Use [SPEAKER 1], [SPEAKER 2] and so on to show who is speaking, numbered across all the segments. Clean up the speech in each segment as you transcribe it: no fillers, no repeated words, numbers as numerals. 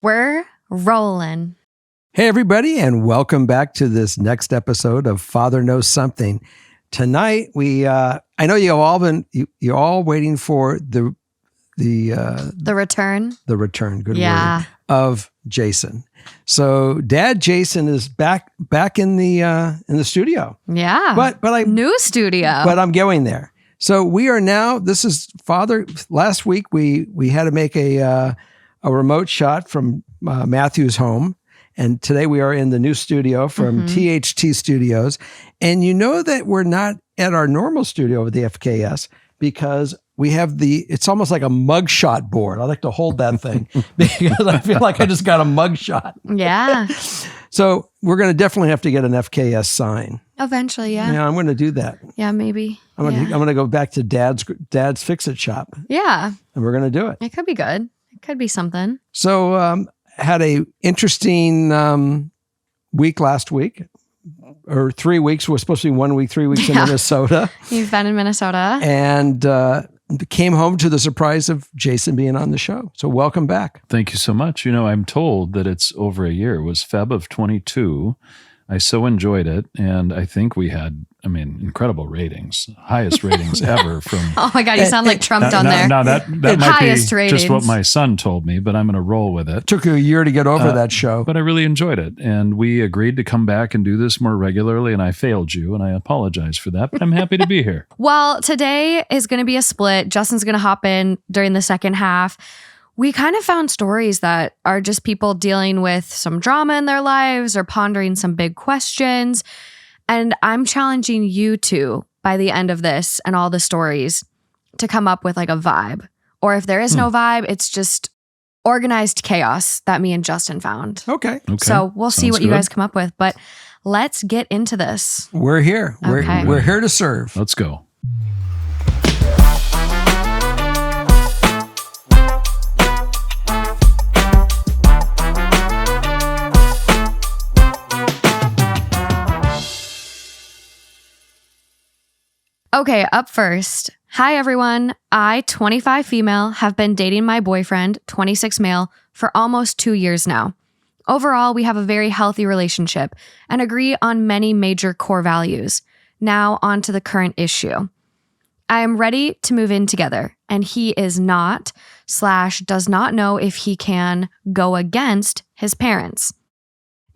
[SPEAKER 1] We're rolling.
[SPEAKER 2] Hey, everybody, and welcome back to this next episode of Father Knows Something. Tonight, I know you're all waiting for the
[SPEAKER 1] return.
[SPEAKER 2] The return, good word, of Jason. So, Dad Jason is back in the studio.
[SPEAKER 1] Yeah,
[SPEAKER 2] but
[SPEAKER 1] new studio.
[SPEAKER 2] But I'm going there. So we are now. This is Father. Last week we had to make a remote shot from Matthew's home. And today we are in the new studio from THT Studios. And you know that we're not at our normal studio with the FKS because we have it's almost like a mugshot board. I like to hold that thing because I feel like I just got a mugshot.
[SPEAKER 1] Yeah.
[SPEAKER 2] So we're going to definitely have to get an FKS sign.
[SPEAKER 1] Eventually, yeah.
[SPEAKER 2] Yeah, I'm going to do that.
[SPEAKER 1] Yeah, maybe.
[SPEAKER 2] I'm going to go back to Dad's Fix-It shop.
[SPEAKER 1] Yeah.
[SPEAKER 2] And we're going to do it.
[SPEAKER 1] It could be good. It could be something.
[SPEAKER 2] So, had a interesting week last week, or 3 weeks. We're supposed to be 1 week, 3 weeks in Minnesota.
[SPEAKER 1] You've been in Minnesota.
[SPEAKER 2] And came home to the surprise of Jason being on the show. So welcome back.
[SPEAKER 3] Thank you so much. You know, I'm told that it's over a year. It was Feb of 22. I so enjoyed it. And I think we had, incredible ratings, highest ratings ever from.
[SPEAKER 1] Oh my God, you sound like Trump down there.
[SPEAKER 3] Now that might
[SPEAKER 1] highest
[SPEAKER 3] be
[SPEAKER 1] ratings.
[SPEAKER 3] just what my son told me, but I'm going to roll with it.
[SPEAKER 2] Took you a year to get over that show.
[SPEAKER 3] But I really enjoyed it. And we agreed to come back and do this more regularly. And I failed you. And I apologize for that. But I'm happy to be here.
[SPEAKER 1] Well, today is going to be a split. Justin's going to hop in during the second half. We kind of found stories that are just people dealing with some drama in their lives or pondering some big questions. And I'm challenging you two by the end of this and all the stories to come up with like a vibe. Or if there is no vibe, it's just organized chaos that me and Justin found.
[SPEAKER 2] Okay.
[SPEAKER 1] So we'll see what you guys come up with. But let's get into this.
[SPEAKER 2] We're here. We're here to serve.
[SPEAKER 3] Let's go.
[SPEAKER 1] Okay, up first. Hi, everyone. I, 25 female, have been dating my boyfriend, 26 male, for almost 2 years now. Overall, we have a very healthy relationship and agree on many major core values. Now, on to the current issue. I am ready to move in together, and he is not / does not know if he can go against his parents.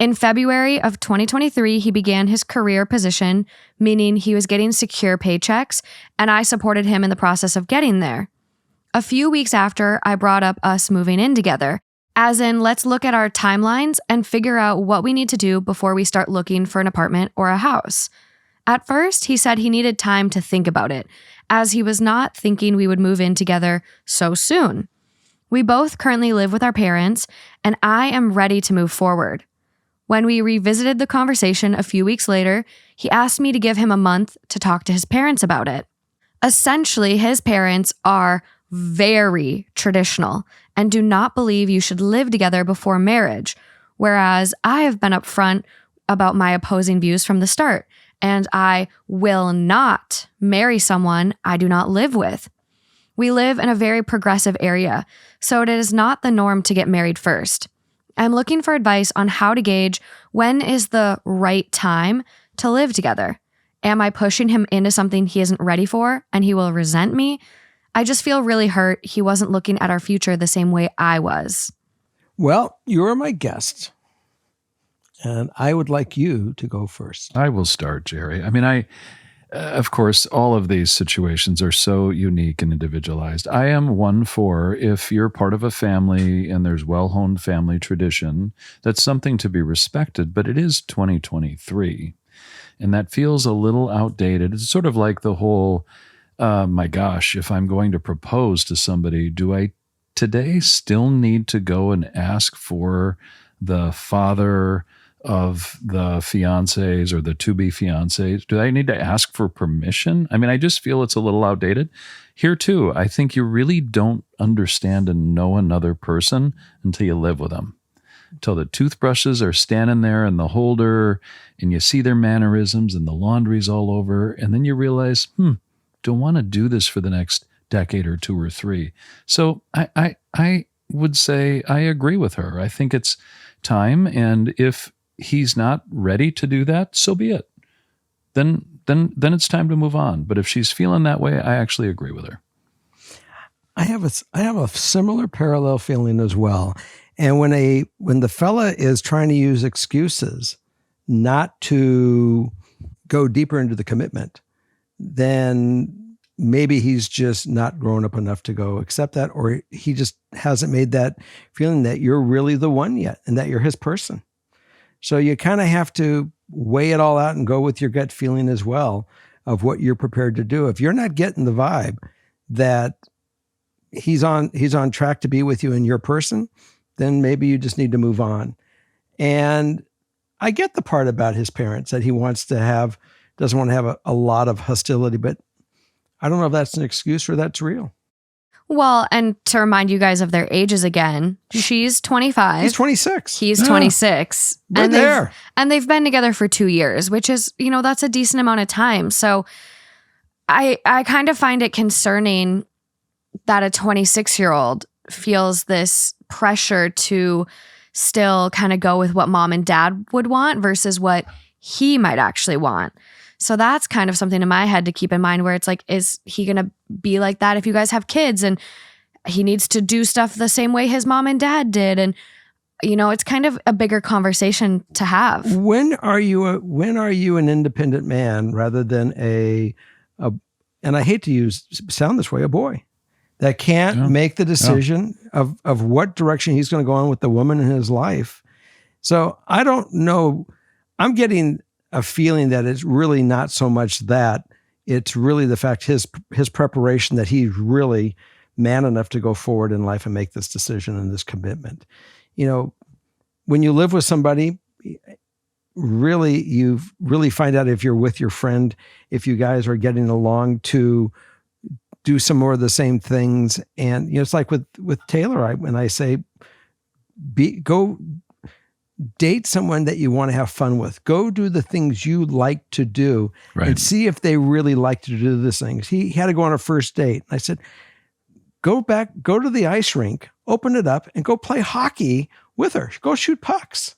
[SPEAKER 1] In February of 2023, he began his career position, meaning he was getting secure paychecks, and I supported him in the process of getting there. A few weeks after, I brought up us moving in together, as in let's look at our timelines and figure out what we need to do before we start looking for an apartment or a house. At first, he said he needed time to think about it, as he was not thinking we would move in together so soon. We both currently live with our parents, and I am ready to move forward. When we revisited the conversation a few weeks later, he asked me to give him a month to talk to his parents about it. Essentially, his parents are very traditional and do not believe you should live together before marriage, whereas I have been upfront about my opposing views from the start, and I will not marry someone I do not live with. We live in a very progressive area, so it is not the norm to get married first. I'm looking for advice on how to gauge when is the right time to live together. Am I pushing him into something he isn't ready for and he will resent me? I just feel really hurt he wasn't looking at our future the same way I was.
[SPEAKER 2] Well, you're my guest, and I would like you to go first.
[SPEAKER 3] I will start, Jerry. Of course, all of these situations are so unique and individualized. I am one for if you're part of a family and there's well-honed family tradition, that's something to be respected, but it is 2023. And that feels a little outdated. It's sort of like the whole, my gosh, if I'm going to propose to somebody, do I today still need to go and ask for the father of the fiancés or the to-be fiancés? Do I need to ask for permission? I just feel it's a little outdated. Here too, I think you really don't understand and know another person until you live with them. Until the toothbrushes are standing there in the holder and you see their mannerisms and the laundry's all over, and then you realize, don't want to do this for the next decade or 2 or 3. So I would say I agree with her. I think it's time, and if he's not ready to do that, so be it. Then it's time to move on. But if she's feeling that way, I actually agree with her.
[SPEAKER 2] I have a similar parallel feeling as well. And when the fella is trying to use excuses not to go deeper into the commitment, then maybe he's just not grown up enough to go accept that, or he just hasn't made that feeling that you're really the one yet and that you're his person. So you kind of have to weigh it all out and go with your gut feeling as well of what you're prepared to do. If you're not getting the vibe that he's on track to be with you and your person, then maybe you just need to move on. And I get the part about his parents that he doesn't want to have a lot of hostility, but I don't know if that's an excuse or that's real.
[SPEAKER 1] Well, and to remind you guys of their ages again, she's 25.
[SPEAKER 2] He's 26.
[SPEAKER 1] He's 26.
[SPEAKER 2] Right there.
[SPEAKER 1] And they've been together for 2 years, which is, that's a decent amount of time. So I kind of find it concerning that a 26-year-old feels this pressure to still kind of go with what mom and dad would want versus what he might actually want. So that's kind of something in my head to keep in mind, where it's like, is he going to be like that if you guys have kids and he needs to do stuff the same way his mom and dad did? And, it's kind of a bigger conversation to have.
[SPEAKER 2] When are you an independent man rather than and I hate to sound this way, a boy that can't make the decision of what direction he's going to go on with the woman in his life? So I don't know. I'm getting a feeling that it's really not so much that, it's really the fact his preparation, that he's really man enough to go forward in life and make this decision and this commitment. When you live with somebody, really, you really find out if you're with your friend, if you guys are getting along to do some more of the same things. And, it's like with Taylor, when I say, go date someone that you want to have fun with. Go do the things you like to do, right, and see if they really like to do these things. He had to go on a first date. I said, go to the ice rink, open it up, and go play hockey with her. Go shoot pucks.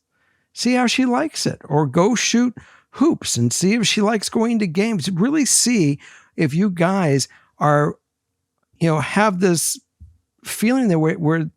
[SPEAKER 2] See how she likes it. Or go shoot hoops and see if she likes going to games. Really see if you guys are, have this feeling that where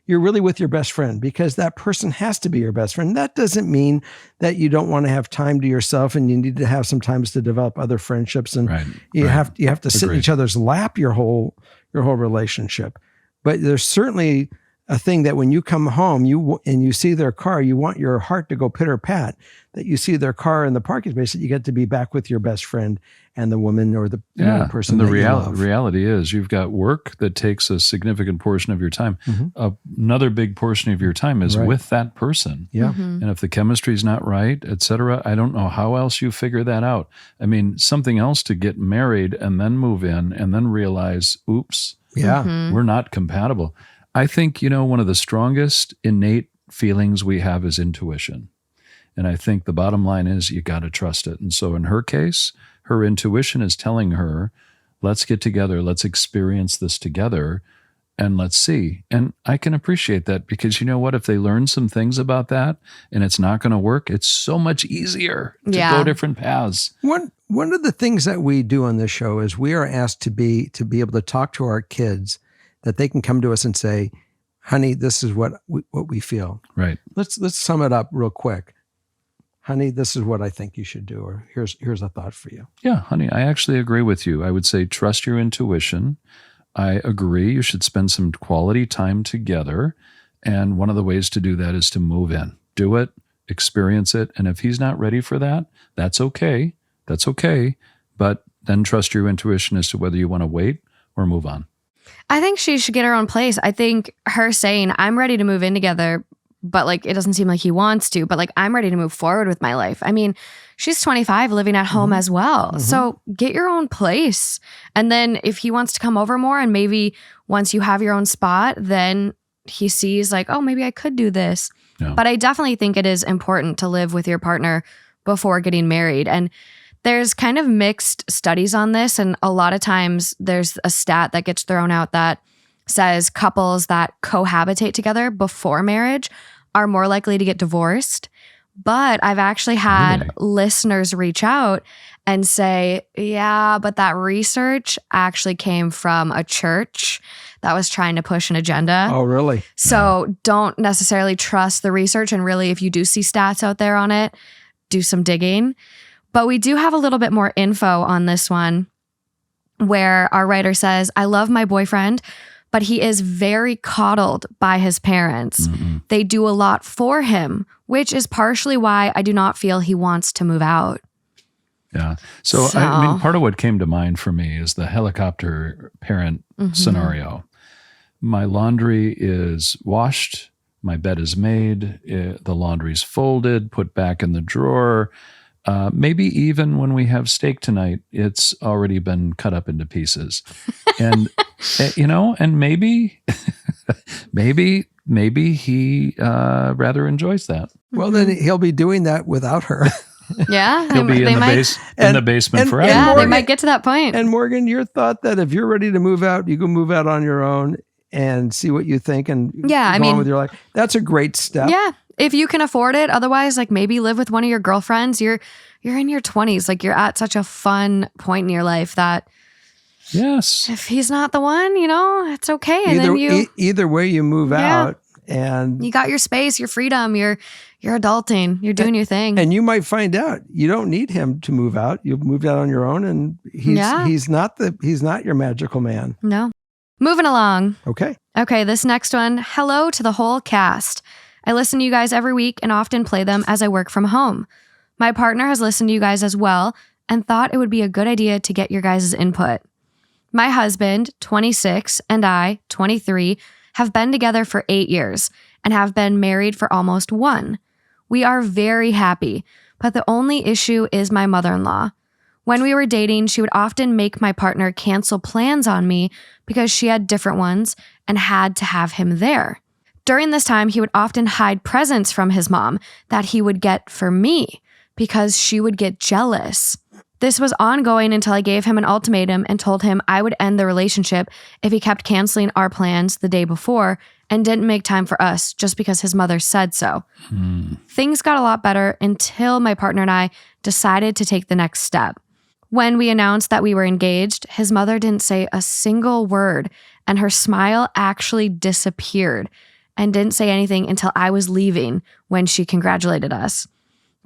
[SPEAKER 2] you're really with your best friend, because that person has to be your best friend. That doesn't mean that you don't want to have time to yourself and you need to have some times to develop other friendships. And you have to sit in each other's lap your whole relationship. But there's certainly a thing that when you come home, you see their car, you want your heart to go pitter pat, that you see their car in the parking space, that you get to be back with your best friend and the woman or the person.
[SPEAKER 3] And
[SPEAKER 2] the
[SPEAKER 3] reality is you've got work that takes a significant portion of your time. Mm-hmm. Another big portion of your time is with that person.
[SPEAKER 2] Yeah.
[SPEAKER 3] Mm-hmm. And if the chemistry is not right, et cetera, I don't know how else you figure that out. I mean, something else to get married and then move in and then realize, oops, we're not compatible. I think, one of the strongest innate feelings we have is intuition. And I think the bottom line is you got to trust it. And so in her case, her intuition is telling her, let's get together, let's experience this together, and let's see. And I can appreciate that, because you know what? If they learn some things about that and it's not going to work, it's so much easier to go different paths.
[SPEAKER 2] One of the things that we do on this show is we are asked to be able to talk to our kids, that they can come to us and say, honey, this is what we feel.
[SPEAKER 3] Right.
[SPEAKER 2] Let's sum it up real quick. Honey, this is what I think you should do, or here's a thought for you.
[SPEAKER 3] Yeah, honey, I actually agree with you. I would say trust your intuition. I agree you should spend some quality time together. And one of the ways to do that is to move in. Do it, experience it. And if he's not ready for that, that's okay. That's okay. But then trust your intuition as to whether you want to wait or move on.
[SPEAKER 1] I think she should get her own place. I think her saying, I'm ready to move in together, but it doesn't seem like he wants to, but I'm ready to move forward with my life. I mean, she's 25 living at home as well. Mm-hmm. So get your own place. And then if he wants to come over more, and maybe once you have your own spot, then he sees oh, maybe I could do this. Yeah. But I definitely think it is important to live with your partner before getting married. And there's kind of mixed studies on this. And a lot of times there's a stat that gets thrown out that says couples that cohabitate together before marriage are more likely to get divorced. But I've actually had
[SPEAKER 3] Really?
[SPEAKER 1] listeners reach out and say, yeah, but that research actually came from a church that was trying to push an agenda.
[SPEAKER 2] Oh, really?
[SPEAKER 1] So don't necessarily trust the research. And really, if you do see stats out there on it, do some digging. But we do have a little bit more info on this one where our writer says, I love my boyfriend, but he is very coddled by his parents. They do a lot for him, which is partially why I do not feel he wants to move out.
[SPEAKER 3] Yeah. So, I mean, part of what came to mind for me is the helicopter parent scenario. My laundry is washed, my bed is made, the laundry's folded, put back in the drawer. Maybe even when we have steak tonight, it's already been cut up into pieces. And, and maybe he rather enjoys that.
[SPEAKER 2] Well, then he'll be doing that without her.
[SPEAKER 1] Yeah.
[SPEAKER 3] He'll be in the basement forever.
[SPEAKER 1] Yeah,
[SPEAKER 2] Morgan,
[SPEAKER 1] they might get to that point.
[SPEAKER 2] And Morgan, your thought that if you're ready to move out, you can move out on your own and see what you think and go on with your life. That's a great step.
[SPEAKER 1] Yeah. If you can afford it. Otherwise, like maybe live with one of your girlfriends. You're in your 20s. Like you're at such a fun point in your life that
[SPEAKER 3] yes,
[SPEAKER 1] if he's not the one, it's okay. And
[SPEAKER 2] either way you move out and
[SPEAKER 1] you got your space, your freedom, you're adulting, you're doing your thing.
[SPEAKER 2] And you might find out you don't need him to move out. You've moved out on your own and he's not your magical man.
[SPEAKER 1] No. Moving along.
[SPEAKER 2] Okay,
[SPEAKER 1] this next one. Hello to the whole cast. I listen to you guys every week and often play them as I work from home. My partner has listened to you guys as well and thought it would be a good idea to get your guys' input. My husband, 26, and I, 23, have been together for 8 years and have been married for almost 1. We are very happy, but the only issue is my mother-in-law. When we were dating, she would often make my partner cancel plans on me because she had different ones and had to have him there. During this time, he would often hide presents from his mom that he would get for me because she would get jealous. This was ongoing until I gave him an ultimatum and told him I would end the relationship if he kept canceling our plans the day before and didn't make time for us just because his mother said so. Things got a lot better until my partner and I decided to take the next step. When we announced that we were engaged, his mother didn't say a single word and her smile actually disappeared and didn't say anything until I was leaving when she congratulated us.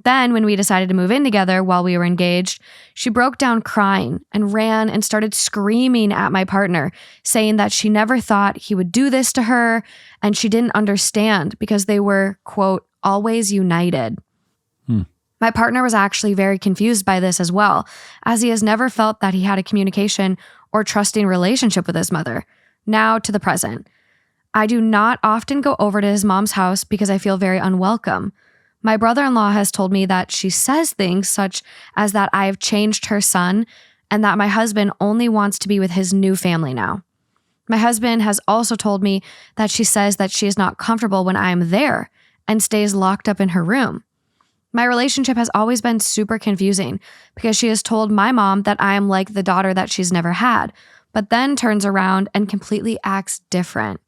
[SPEAKER 1] Then, when we decided to move in together while we were engaged, she broke down crying and ran and started screaming at my partner, saying that she never thought he would do this to her and she didn't understand because they were, quote, always united. My partner was actually very confused by this as well, as he has never felt that he had a communication or trusting relationship with his mother. Now to the present. I do not often go over to his mom's house because I feel very unwelcome. My brother-in-law has told me that she says things such as that I have changed her son and that my husband only wants to be with his new family now. My husband has also told me that she says that she is not comfortable when I am there and stays locked up in her room. My relationship has always been super confusing because she has told my mom that I am like the daughter that she's never had, but then turns around and completely acts different.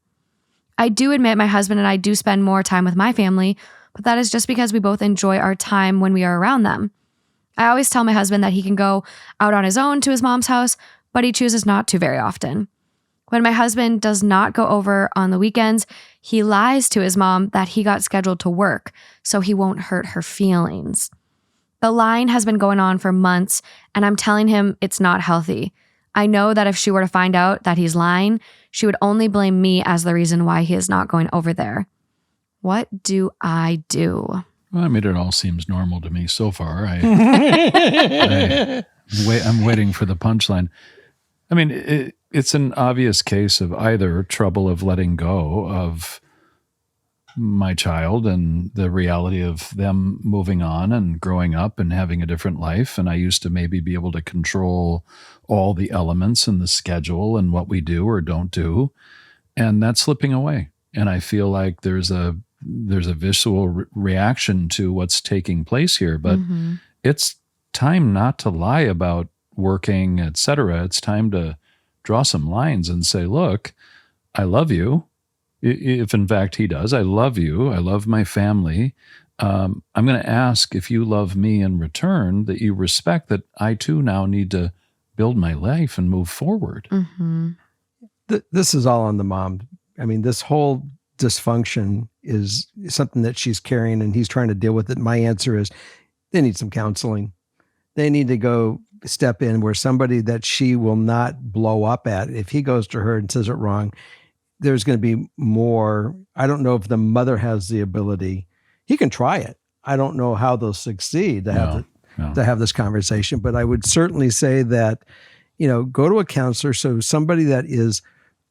[SPEAKER 1] I do admit my husband and I do spend more time with my family, but that is just because we both enjoy our time when we are around them. I always tell my husband that he can go out on his own to his mom's house, but he chooses not to very often. When my husband does not go over on the weekends, he lies to his mom that he got scheduled to work, so he won't hurt her feelings. The lying has been going on for months, and I'm telling him it's not healthy. I know that if she were to find out that he's lying, she would only blame me as the reason why he is not going over there. What do I do?
[SPEAKER 3] Well, I mean, it all seems normal to me so far. I'm waiting for the punchline. I mean, it's an obvious case of either trouble of letting go of my child and the reality of them moving on and growing up and having a different life. And I used to maybe be able to control all the elements and the schedule and what we do or don't do. And that's slipping away. And I feel like there's a visceral reaction to what's taking place here. But it's time not to lie about working, etc. It's time to draw some lines and say, look, I love you. If in fact he does, I love you. I love my family. I'm going to ask if you love me in return, that you respect that I too now need to build my life and move forward.
[SPEAKER 1] Mm-hmm.
[SPEAKER 2] This is all on the mom. I mean, this whole dysfunction is something that she's carrying and he's trying to deal with it. My answer is they need some counseling. They need to go step in where somebody that she will not blow up at. If he goes to her and says it wrong, there's going to be more. I don't know if the mother has the ability. He can try it. I don't know how they'll succeed to have this conversation, but I would certainly say that, go to a counselor. So somebody that is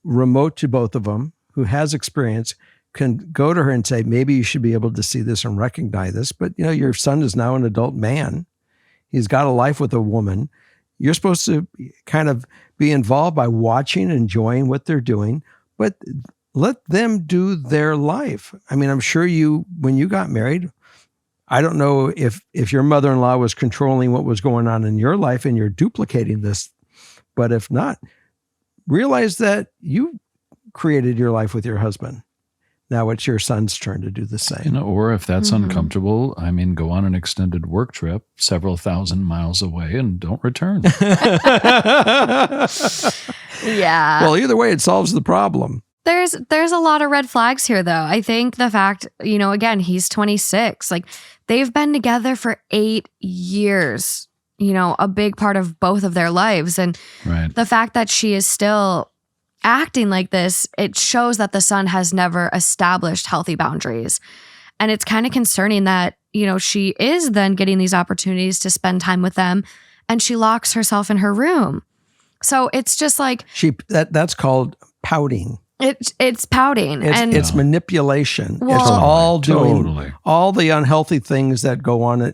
[SPEAKER 2] remote to both of them, who has experience, can go to her and say, maybe you should be able to see this and recognize this. But, your son is now an adult man. He's got a life with a woman. You're supposed to kind of be involved by watching and enjoying what they're doing, but let them do their life. I mean, I'm sure when you got married, I don't know if your mother-in-law was controlling what was going on in your life and you're duplicating this, but if not, realize that you created your life with your husband. Now it's your son's turn to do the same.
[SPEAKER 3] Or if that's uncomfortable, I mean, go on an extended work trip several thousand miles away and don't return.
[SPEAKER 1] Yeah.
[SPEAKER 2] Well, either way, it solves the problem.
[SPEAKER 1] There's a lot of red flags here, though. I think the fact, again, he's 26. Like, they've been together for 8 years, a big part of both of their lives. And the fact that she is still acting like this, it shows that the son has never established healthy boundaries. And it's kind of concerning that, she is then getting these opportunities to spend time with them and she locks herself in her room. So it's just like
[SPEAKER 2] that's called pouting.
[SPEAKER 1] It's pouting.
[SPEAKER 2] It's manipulation.
[SPEAKER 1] Well,
[SPEAKER 2] it's all doing all the unhealthy things that go on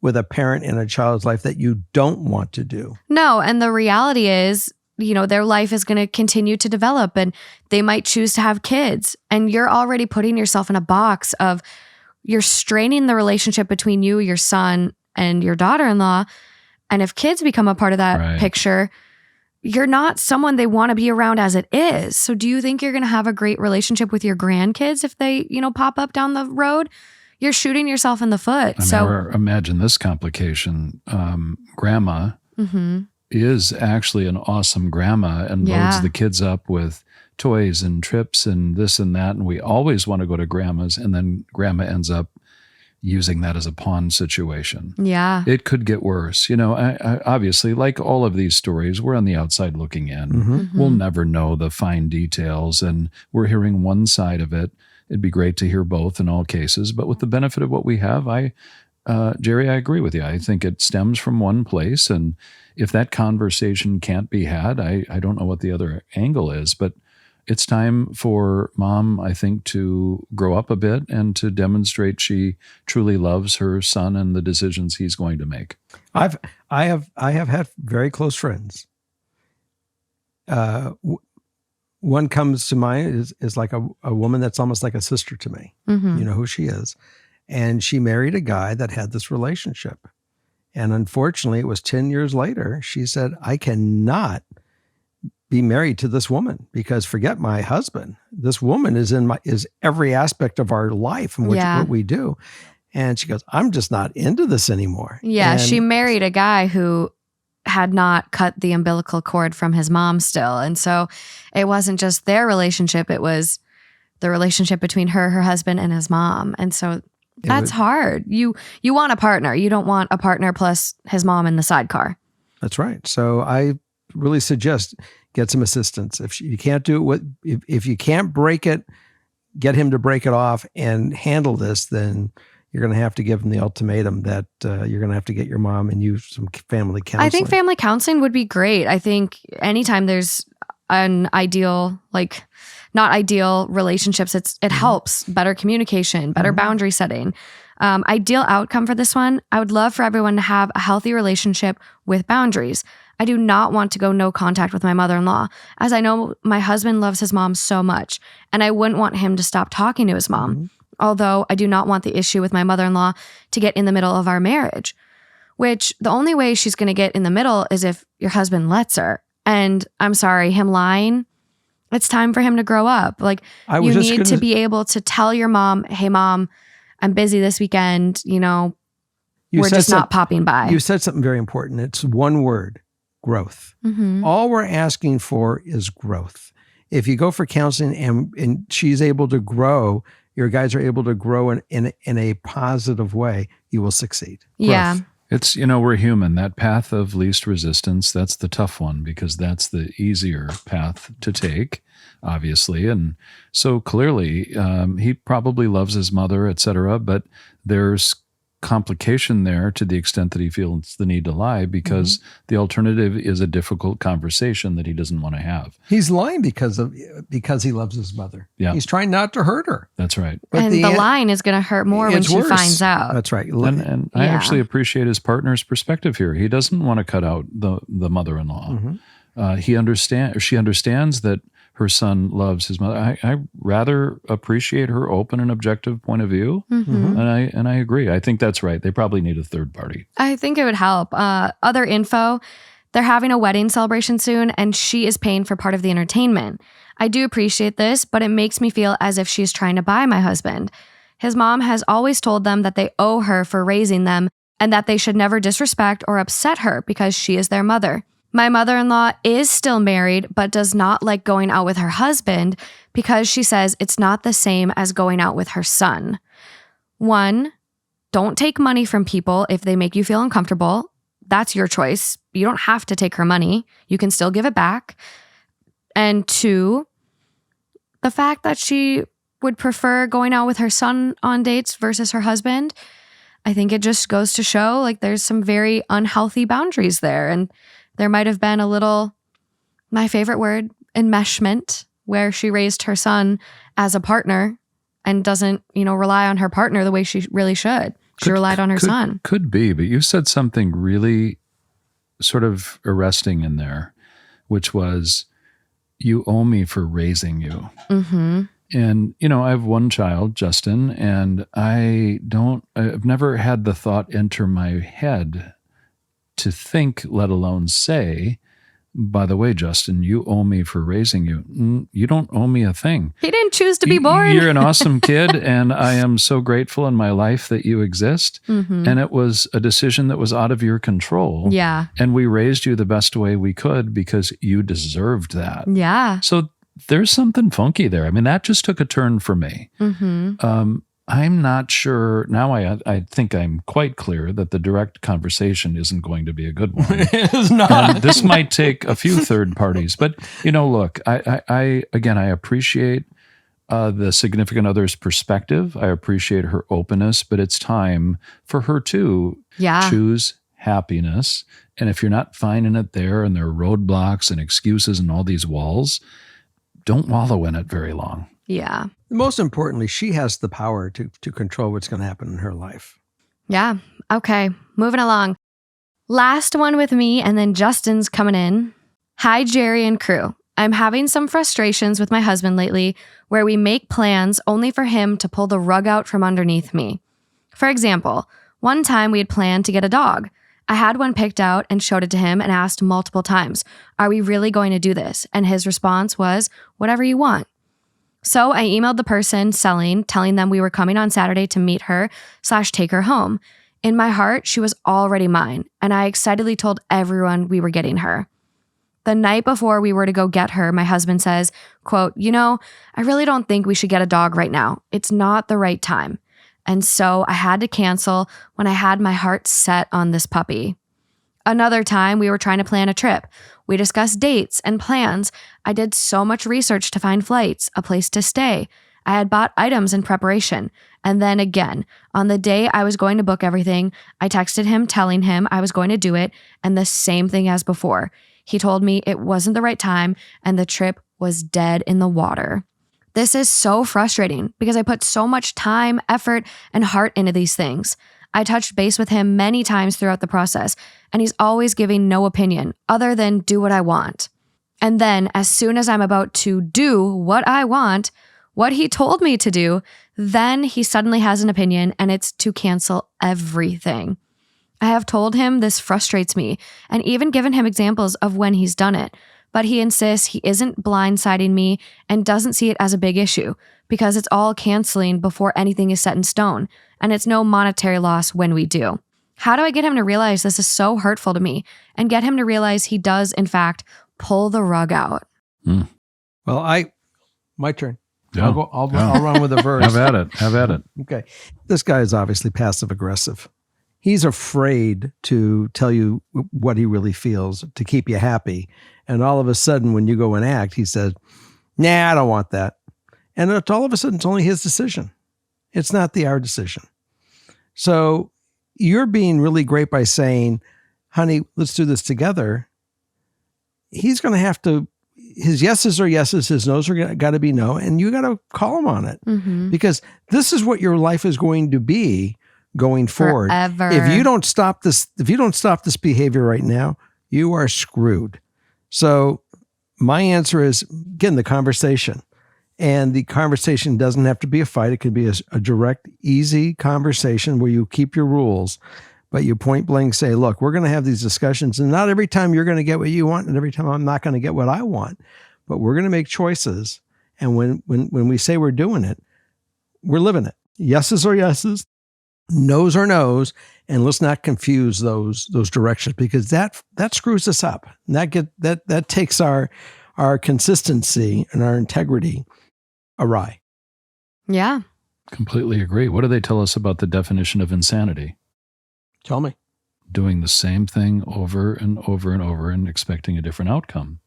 [SPEAKER 2] with a parent in a child's life that you don't want to do.
[SPEAKER 1] No, and the reality is, their life is going to continue to develop and they might choose to have kids. And you're already putting yourself in a box of you're straining the relationship between you, your son, and your daughter-in-law. And if kids become a part of that picture, you're not someone they want to be around as it is. So do you think you're going to have a great relationship with your grandkids if they, pop up down the road? You're shooting yourself in the foot.
[SPEAKER 3] Or imagine this complication. Grandma is actually an awesome grandma and loads the kids up with toys and trips and this and that. And we always want to go to grandma's, and then grandma ends up using that as a pawn situation.
[SPEAKER 1] Yeah.
[SPEAKER 3] It could get worse. I obviously, like all of these stories, we're on the outside looking in. We'll never know the fine details, and we're hearing one side of it. It'd be great to hear both in all cases, but with the benefit of what we have, Jerry, I agree with you. I think it stems from one place, and if that conversation can't be had, I don't know what the other angle is, but it's time for mom, I think, to grow up a bit and to demonstrate she truly loves her son and the decisions he's going to make.
[SPEAKER 2] I have had very close friends. One comes to mind is like a woman that's almost like a sister to me. You know who she is. And she married a guy that had this relationship. And unfortunately, it was 10 years later, she said, I cannot be married to this woman because forget my husband. This woman is every aspect of our life and what we do. And she goes, I'm just not into this anymore.
[SPEAKER 1] Yeah,
[SPEAKER 2] and
[SPEAKER 1] she married a guy who had not cut the umbilical cord from his mom still. And so it wasn't just their relationship, it was the relationship between her husband, and his mom. And so that's hard. You want a partner. You don't want a partner plus his mom in the sidecar.
[SPEAKER 2] That's right. So I really suggest get some assistance. If you can't do it, if you can't break it, get him to break it off and handle this, then you're going to have to give him the ultimatum that you're going to have to get your mom and you some family counseling.
[SPEAKER 1] I think family counseling would be great. I think anytime there's an ideal, not ideal relationships, it helps. Better communication, better boundary setting. Ideal outcome for this one, I would love for everyone to have a healthy relationship with boundaries. I do not want to go no contact with my mother-in-law, as I know my husband loves his mom so much, and I wouldn't want him to stop talking to his mom. Although I do not want the issue with my mother-in-law to get in the middle of our marriage, which the only way she's going to get in the middle is if your husband lets her. And I'm sorry, him lying, It's time for him to grow up. Like,
[SPEAKER 2] I was
[SPEAKER 1] you
[SPEAKER 2] just
[SPEAKER 1] need
[SPEAKER 2] gonna-
[SPEAKER 1] to be able to tell your mom, hey, mom, I'm busy this weekend.
[SPEAKER 2] You
[SPEAKER 1] We're
[SPEAKER 2] said
[SPEAKER 1] just not
[SPEAKER 2] some-
[SPEAKER 1] popping by.
[SPEAKER 2] You said something very important. It's one word, growth.
[SPEAKER 1] Mhm.
[SPEAKER 2] All we're asking for is growth. If you go for counseling and she's able to grow, your guys are able to grow in a positive way, you will succeed. Growth.
[SPEAKER 1] Yeah.
[SPEAKER 3] It's, we're human. That path of least resistance, that's the tough one because that's the easier path to take, obviously. And so clearly, he probably loves his mother, et cetera, but there's complication there to the extent that he feels the need to lie because the alternative is a difficult conversation that he doesn't want to have.
[SPEAKER 2] He's lying because he loves his mother.
[SPEAKER 3] Yeah.
[SPEAKER 2] He's trying not to hurt her.
[SPEAKER 3] That's right.
[SPEAKER 2] But
[SPEAKER 1] And the line is going to hurt more when
[SPEAKER 2] it's
[SPEAKER 1] she
[SPEAKER 2] worse.
[SPEAKER 1] finds out.
[SPEAKER 2] That's right.
[SPEAKER 3] And I
[SPEAKER 1] Yeah.
[SPEAKER 3] actually appreciate his partner's perspective here. He doesn't want to cut out the mother-in-law. She understands that her son loves his mother. I rather appreciate her open and objective point of view, and I agree. I think that's right. They probably need a third party.
[SPEAKER 1] I think it would help. Other info, they're having a wedding celebration soon, and she is paying for part of the entertainment. I do appreciate this, but it makes me feel as if she's trying to buy my husband. His mom has always told them that they owe her for raising them and that they should never disrespect or upset her because she is their mother. My mother-in-law is still married, but does not like going out with her husband because she says it's not the same as going out with her son. 1, don't take money from people if they make you feel uncomfortable. That's your choice. You don't have to take her money. You can still give it back. And 2, the fact that she would prefer going out with her son on dates versus her husband, I think it just goes to show like there's some very unhealthy boundaries there. And there might have been a little, my favorite word, enmeshment, where she raised her son as a partner and doesn't, rely on her partner the way she really should. She relied on her son.
[SPEAKER 3] Could be, but you said something really sort of arresting in there, which was, you owe me for raising you.
[SPEAKER 1] Mm-hmm.
[SPEAKER 3] And, I have one child, Justin, and I've never had the thought enter my head to think, let alone say, by the way, Justin, you owe me for raising you. You don't owe me a thing.
[SPEAKER 1] He didn't choose to be born.
[SPEAKER 3] You're an awesome kid, and I am so grateful in my life that you exist.
[SPEAKER 1] Mm-hmm.
[SPEAKER 3] And it was a decision that was out of your control.
[SPEAKER 1] Yeah.
[SPEAKER 3] And we raised you the best way we could because you deserved that.
[SPEAKER 1] Yeah.
[SPEAKER 3] So there's something funky there. I mean, that just took a turn for me.
[SPEAKER 1] Mm-hmm.
[SPEAKER 3] I'm not sure. Now I think I'm quite clear that the direct conversation isn't going to be a good one.
[SPEAKER 2] It is not.
[SPEAKER 3] And this might take a few third parties. But, look, I appreciate the significant other's perspective. I appreciate her openness, but it's time for her to choose happiness. And if you're not finding it there and there are roadblocks and excuses and all these walls, don't wallow in it very long.
[SPEAKER 1] Yeah.
[SPEAKER 2] Most importantly, she has the power to control what's going to happen in her life.
[SPEAKER 1] Yeah. Okay. Moving along. Last one with me, and then Justin's coming in. Hi, Jerry and crew. I'm having some frustrations with my husband lately where we make plans only for him to pull the rug out from underneath me. For example, one time we had planned to get a dog. I had one picked out and showed it to him and asked multiple times, are we really going to do this? And his response was, whatever you want. So I emailed the person selling, telling them we were coming on Saturday to meet her / take her home. In my heart, she was already mine, and I excitedly told everyone we were getting her. The night before we were to go get her, my husband says, quote, I really don't think we should get a dog right now. It's not the right time. And so I had to cancel when I had my heart set on this puppy. Another time, we were trying to plan a trip. We discussed dates and plans. I did so much research to find flights, a place to stay. I had bought items in preparation. And then again, on the day I was going to book everything, I texted him telling him I was going to do it, and the same thing as before. He told me it wasn't the right time and the trip was dead in the water. This is so frustrating because I put so much time, effort, and heart into these things. I touched base with him many times throughout the process, and he's always giving no opinion other than do what I want. And then as soon as I'm about to do what I want, what he told me to do, then he suddenly has an opinion and it's to cancel everything. I have told him this frustrates me and even given him examples of when he's done it, but he insists he isn't blindsiding me and doesn't see it as a big issue because it's all canceling before anything is set in stone, and it's no monetary loss when we do. How do I get him to realize this is so hurtful to me and get him to realize he does, in fact, pull the rug out?
[SPEAKER 2] Well, my turn.
[SPEAKER 3] Yeah.
[SPEAKER 2] I'll run with a verse.
[SPEAKER 3] Have at it.
[SPEAKER 2] Okay. This guy is obviously passive aggressive. He's afraid to tell you what he really feels to keep you happy. And all of a sudden, when you go and act, he says, nah, I don't want that. And all of a sudden, it's only his decision. It's not our decision. So you're being really great by saying, honey, let's do this together. He's going to have to, his yeses are yeses, his no's are got to be no, and you got to call him on it because this is what your life is going to be going forward.
[SPEAKER 1] Forever.
[SPEAKER 2] If you don't stop this behavior right now, you are screwed. So my answer is, again, the conversation. And the conversation doesn't have to be a fight. It could be a direct, easy conversation where you keep your rules, but you point blank say, look, we're going to have these discussions, and not every time you're going to get what you want, and every time I'm not going to get what I want, but we're going to make choices. And when we say we're doing it, we're living it. Yeses are yeses, no's are no's, and let's not confuse those directions because that screws us up. And that takes our consistency and our integrity awry.
[SPEAKER 1] Yeah.
[SPEAKER 3] Completely agree. What do they tell us about the definition of insanity?
[SPEAKER 2] Tell me.
[SPEAKER 3] Doing the same thing over and over and over and expecting a different outcome.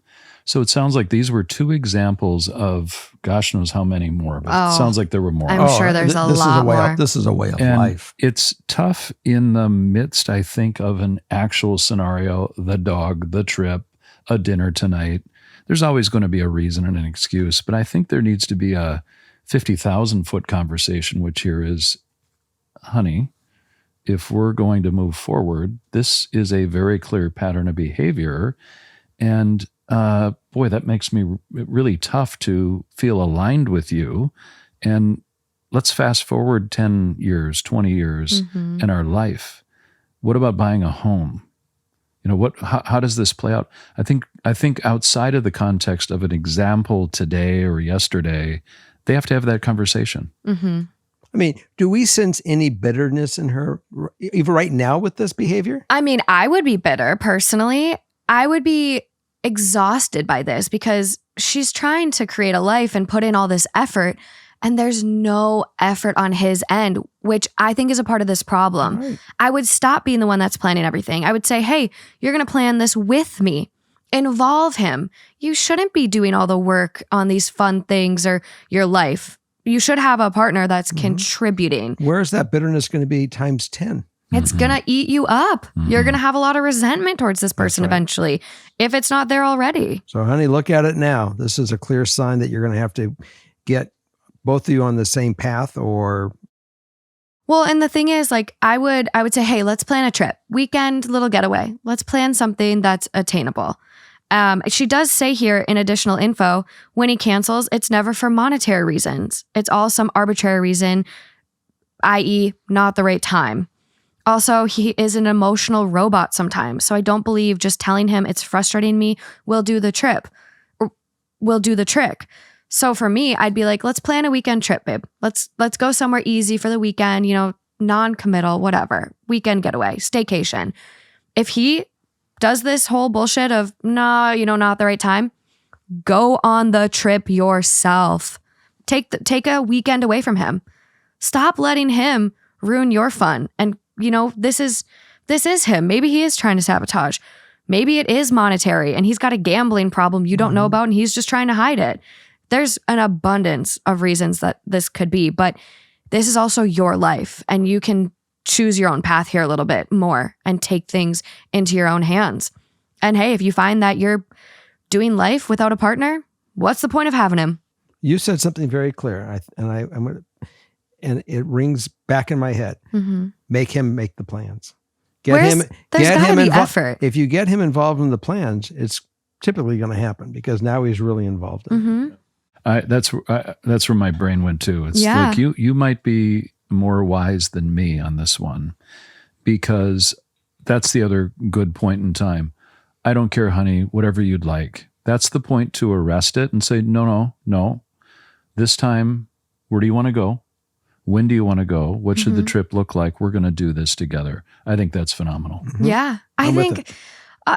[SPEAKER 3] So it sounds like these were two examples of gosh knows how many more, but it sounds like there were more.
[SPEAKER 1] I'm sure there's a lot more.
[SPEAKER 2] This is a way of
[SPEAKER 3] and
[SPEAKER 2] life.
[SPEAKER 3] It's tough in the midst, I think, of an actual scenario, the dog, the trip, a dinner tonight. There's always going to be a reason and an excuse, but I think there needs to be a 50,000 foot conversation, which here is, honey, if we're going to move forward, this is a very clear pattern of behavior. And boy, that makes me really tough to feel aligned with you. And let's fast forward 10 years, 20 years in our life. What about buying a home? You know, how does this play out? I think outside of the context of an example today or yesterday, they have to have that conversation.
[SPEAKER 1] Mm-hmm.
[SPEAKER 2] I mean, do we sense any bitterness in her even right now with this behavior?
[SPEAKER 1] I mean, I would be bitter personally. I would be exhausted by this because she's trying to create a life and put in all this effort, and there's no effort on his end, which I think is a part of this problem.
[SPEAKER 2] Right.
[SPEAKER 1] I would stop being the one that's planning everything. I would say, hey, you're going to plan this with me. Involve him. You shouldn't be doing all the work on these fun things or your life. You should have a partner that's contributing.
[SPEAKER 2] Where's that bitterness going to be times 10?
[SPEAKER 1] It's going to eat you up. You're going to have a lot of resentment towards this person eventually, if it's not there already.
[SPEAKER 2] So, honey, look at it now. This is a clear sign that you're going to have to get both of you on the same path or...
[SPEAKER 1] Well, and the thing is, like, I would say, hey, let's plan a trip. Weekend, little getaway. Let's plan something that's attainable. She does say here in additional info, when he cancels, it's never for monetary reasons. It's all some arbitrary reason, i.e. not the right time. Also, he is an emotional robot sometimes, so I don't believe just telling him it's frustrating me will do the trip, or will do the trick. So for me, I'd be like, let's plan a weekend trip, babe. Let's go somewhere easy for the weekend, you know, non-committal, whatever. Weekend getaway, staycation. If he does this whole bullshit of, no, you know, not the right time, go on the trip yourself. Take a weekend away from him. Stop letting him ruin your fun. And you know, this is him. Maybe he is trying to sabotage. Maybe it is monetary and he's got a gambling problem you don't know about and he's just trying to hide it. There's an abundance of reasons that this could be, but this is also your life and you can choose your own path here a little bit more and take things into your own hands. And hey, if you find that you're doing life without a partner, what's the point of having him?
[SPEAKER 2] You said something very clear, and it rings back in my head. Make him make the plans.
[SPEAKER 1] There's gotta be effort.
[SPEAKER 2] If you get him involved in the plans, it's typically going to happen because now he's really involved in it.
[SPEAKER 3] That's where my brain went too. It's like you might be more wise than me on this one, because that's the other good point in time. I don't care, honey, whatever you'd like. That's the point to arrest it and say, no. This time, where do you want to go? When do you want to go? What should the trip look like? We're going to do this together. I think that's phenomenal.
[SPEAKER 1] Yeah. I think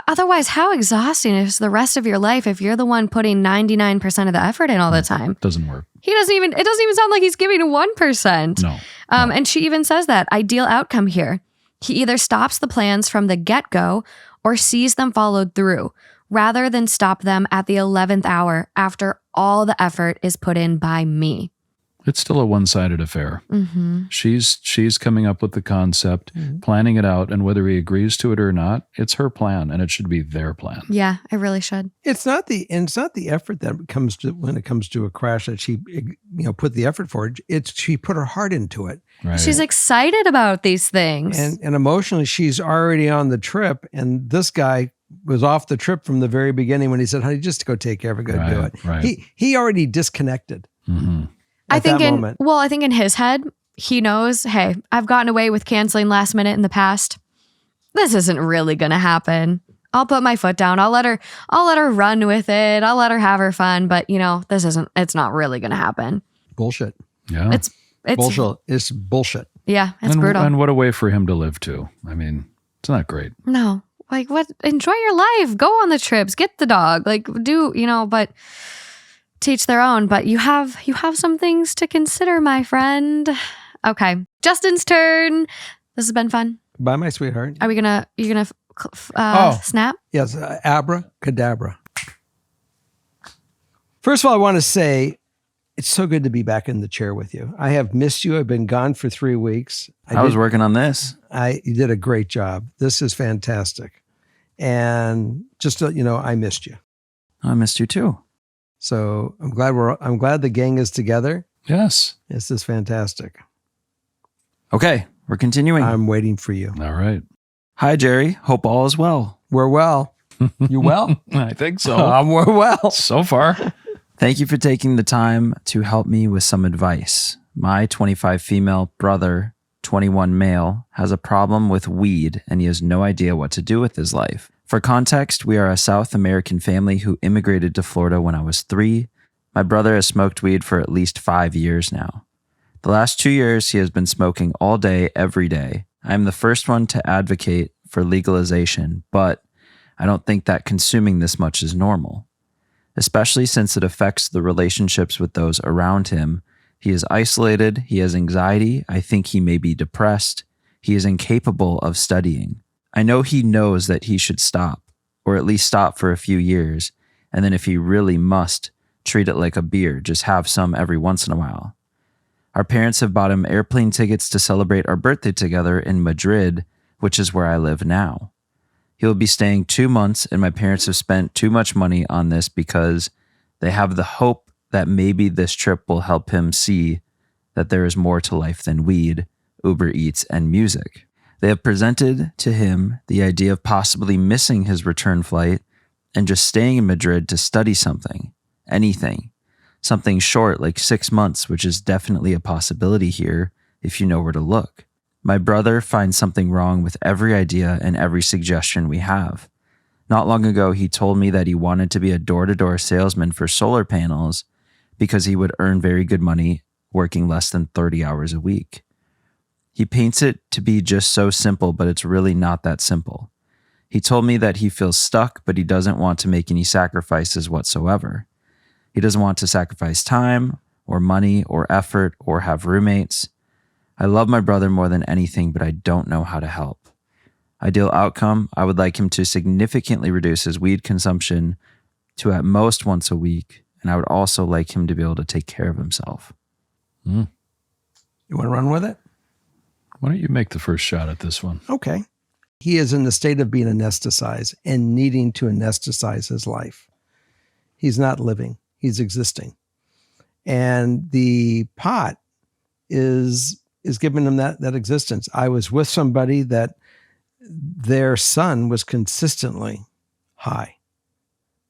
[SPEAKER 1] otherwise, how exhausting is the rest of your life if you're the one putting 99% of the effort in all the time?
[SPEAKER 3] Doesn't work.
[SPEAKER 1] It doesn't even sound like he's giving 1%.
[SPEAKER 3] No.
[SPEAKER 1] And she even says that ideal outcome here. He either stops the plans from the get-go or sees them followed through, rather than stop them at the 11th hour after all the effort is put in by me.
[SPEAKER 3] It's still a one-sided affair. She's coming up with the concept, planning it out, and whether he agrees to it or not, it's her plan, and it should be their plan.
[SPEAKER 1] Yeah, it really should.
[SPEAKER 2] It's not the effort that comes to when it comes to a crash that she put the effort for. It's she put her heart into it.
[SPEAKER 3] Right.
[SPEAKER 1] She's excited about these things.
[SPEAKER 2] And emotionally, she's already on the trip, and this guy was off the trip from the very beginning when he said, honey, just go take care of it, go do it.
[SPEAKER 3] Right.
[SPEAKER 2] He already disconnected.
[SPEAKER 1] I think
[SPEAKER 2] moment.
[SPEAKER 1] in his head, he knows, hey, I've gotten away with canceling last minute in the past. This isn't really going to happen. I'll put my foot down. I'll let her run with it. I'll let her have her fun. But it's not really going to happen.
[SPEAKER 2] Bullshit.
[SPEAKER 3] Yeah.
[SPEAKER 1] It's
[SPEAKER 2] bullshit. It's bullshit.
[SPEAKER 1] Yeah. It's brutal.
[SPEAKER 3] And what a way for him to live too. I mean, it's not great.
[SPEAKER 1] No, like what? Enjoy your life. Go on the trips. Get the dog. Like but teach their own. But you have some things to consider, my friend. Okay, Justin's turn. This has been fun.
[SPEAKER 2] Bye, my sweetheart.
[SPEAKER 1] Are we gonna? You're gonna snap?
[SPEAKER 2] Yes, abracadabra. First of all, I want to say it's so good to be back in the chair with you. I have missed you. I've been gone for 3 weeks.
[SPEAKER 4] I was working on this.
[SPEAKER 2] You did a great job. This is fantastic. And just to, I missed you.
[SPEAKER 4] I missed you too.
[SPEAKER 2] So I'm glad the gang is together.
[SPEAKER 3] Yes.
[SPEAKER 2] This is fantastic.
[SPEAKER 4] Okay, we're continuing.
[SPEAKER 2] I'm waiting for you.
[SPEAKER 3] All right.
[SPEAKER 4] Hi, Jerry. Hope all is well.
[SPEAKER 2] We're well. You well?
[SPEAKER 3] I think so.
[SPEAKER 2] We're well.
[SPEAKER 3] So far.
[SPEAKER 4] Thank you for taking the time to help me with some advice. My 25 female brother, 21 male, has a problem with weed and he has no idea what to do with his life. For context, we are a South American family who immigrated to Florida when I was 3. My brother has smoked weed for at least 5 years now. The last 2 years, he has been smoking all day, every day. I am the first one to advocate for legalization, but I don't think that consuming this much is normal, especially since it affects the relationships with those around him. He is isolated, he has anxiety, I think he may be depressed, he is incapable of studying. I know he knows that he should stop, or at least stop for a few years, and then if he really must, treat it like a beer, just have some every once in a while. Our parents have bought him airplane tickets to celebrate our birthday together in Madrid, which is where I live now. He will be staying 2 months, and my parents have spent too much money on this because they have the hope that maybe this trip will help him see that there is more to life than weed, Uber Eats, and music. They have presented to him the idea of possibly missing his return flight and just staying in Madrid to study something, anything. Something short like 6 months, which is definitely a possibility here if you know where to look. My brother finds something wrong with every idea and every suggestion we have. Not long ago, he told me that he wanted to be a door-to-door salesman for solar panels because he would earn very good money working less than 30 hours a week. He paints it to be just so simple, but it's really not that simple. He told me that he feels stuck, but he doesn't want to make any sacrifices whatsoever. He doesn't want to sacrifice time or money or effort or have roommates. I love my brother more than anything, but I don't know how to help. Ideal outcome, I would like him to significantly reduce his weed consumption to at most once a week, and I would also like him to be able to take care of himself.
[SPEAKER 2] You want to run with it?
[SPEAKER 3] Why don't you make the first shot at this one?
[SPEAKER 2] Okay. He is in the state of being anesthetized and needing to anesthetize his life. He's not living. He's existing. And the pot is giving him that existence. I was with somebody that their son was consistently high.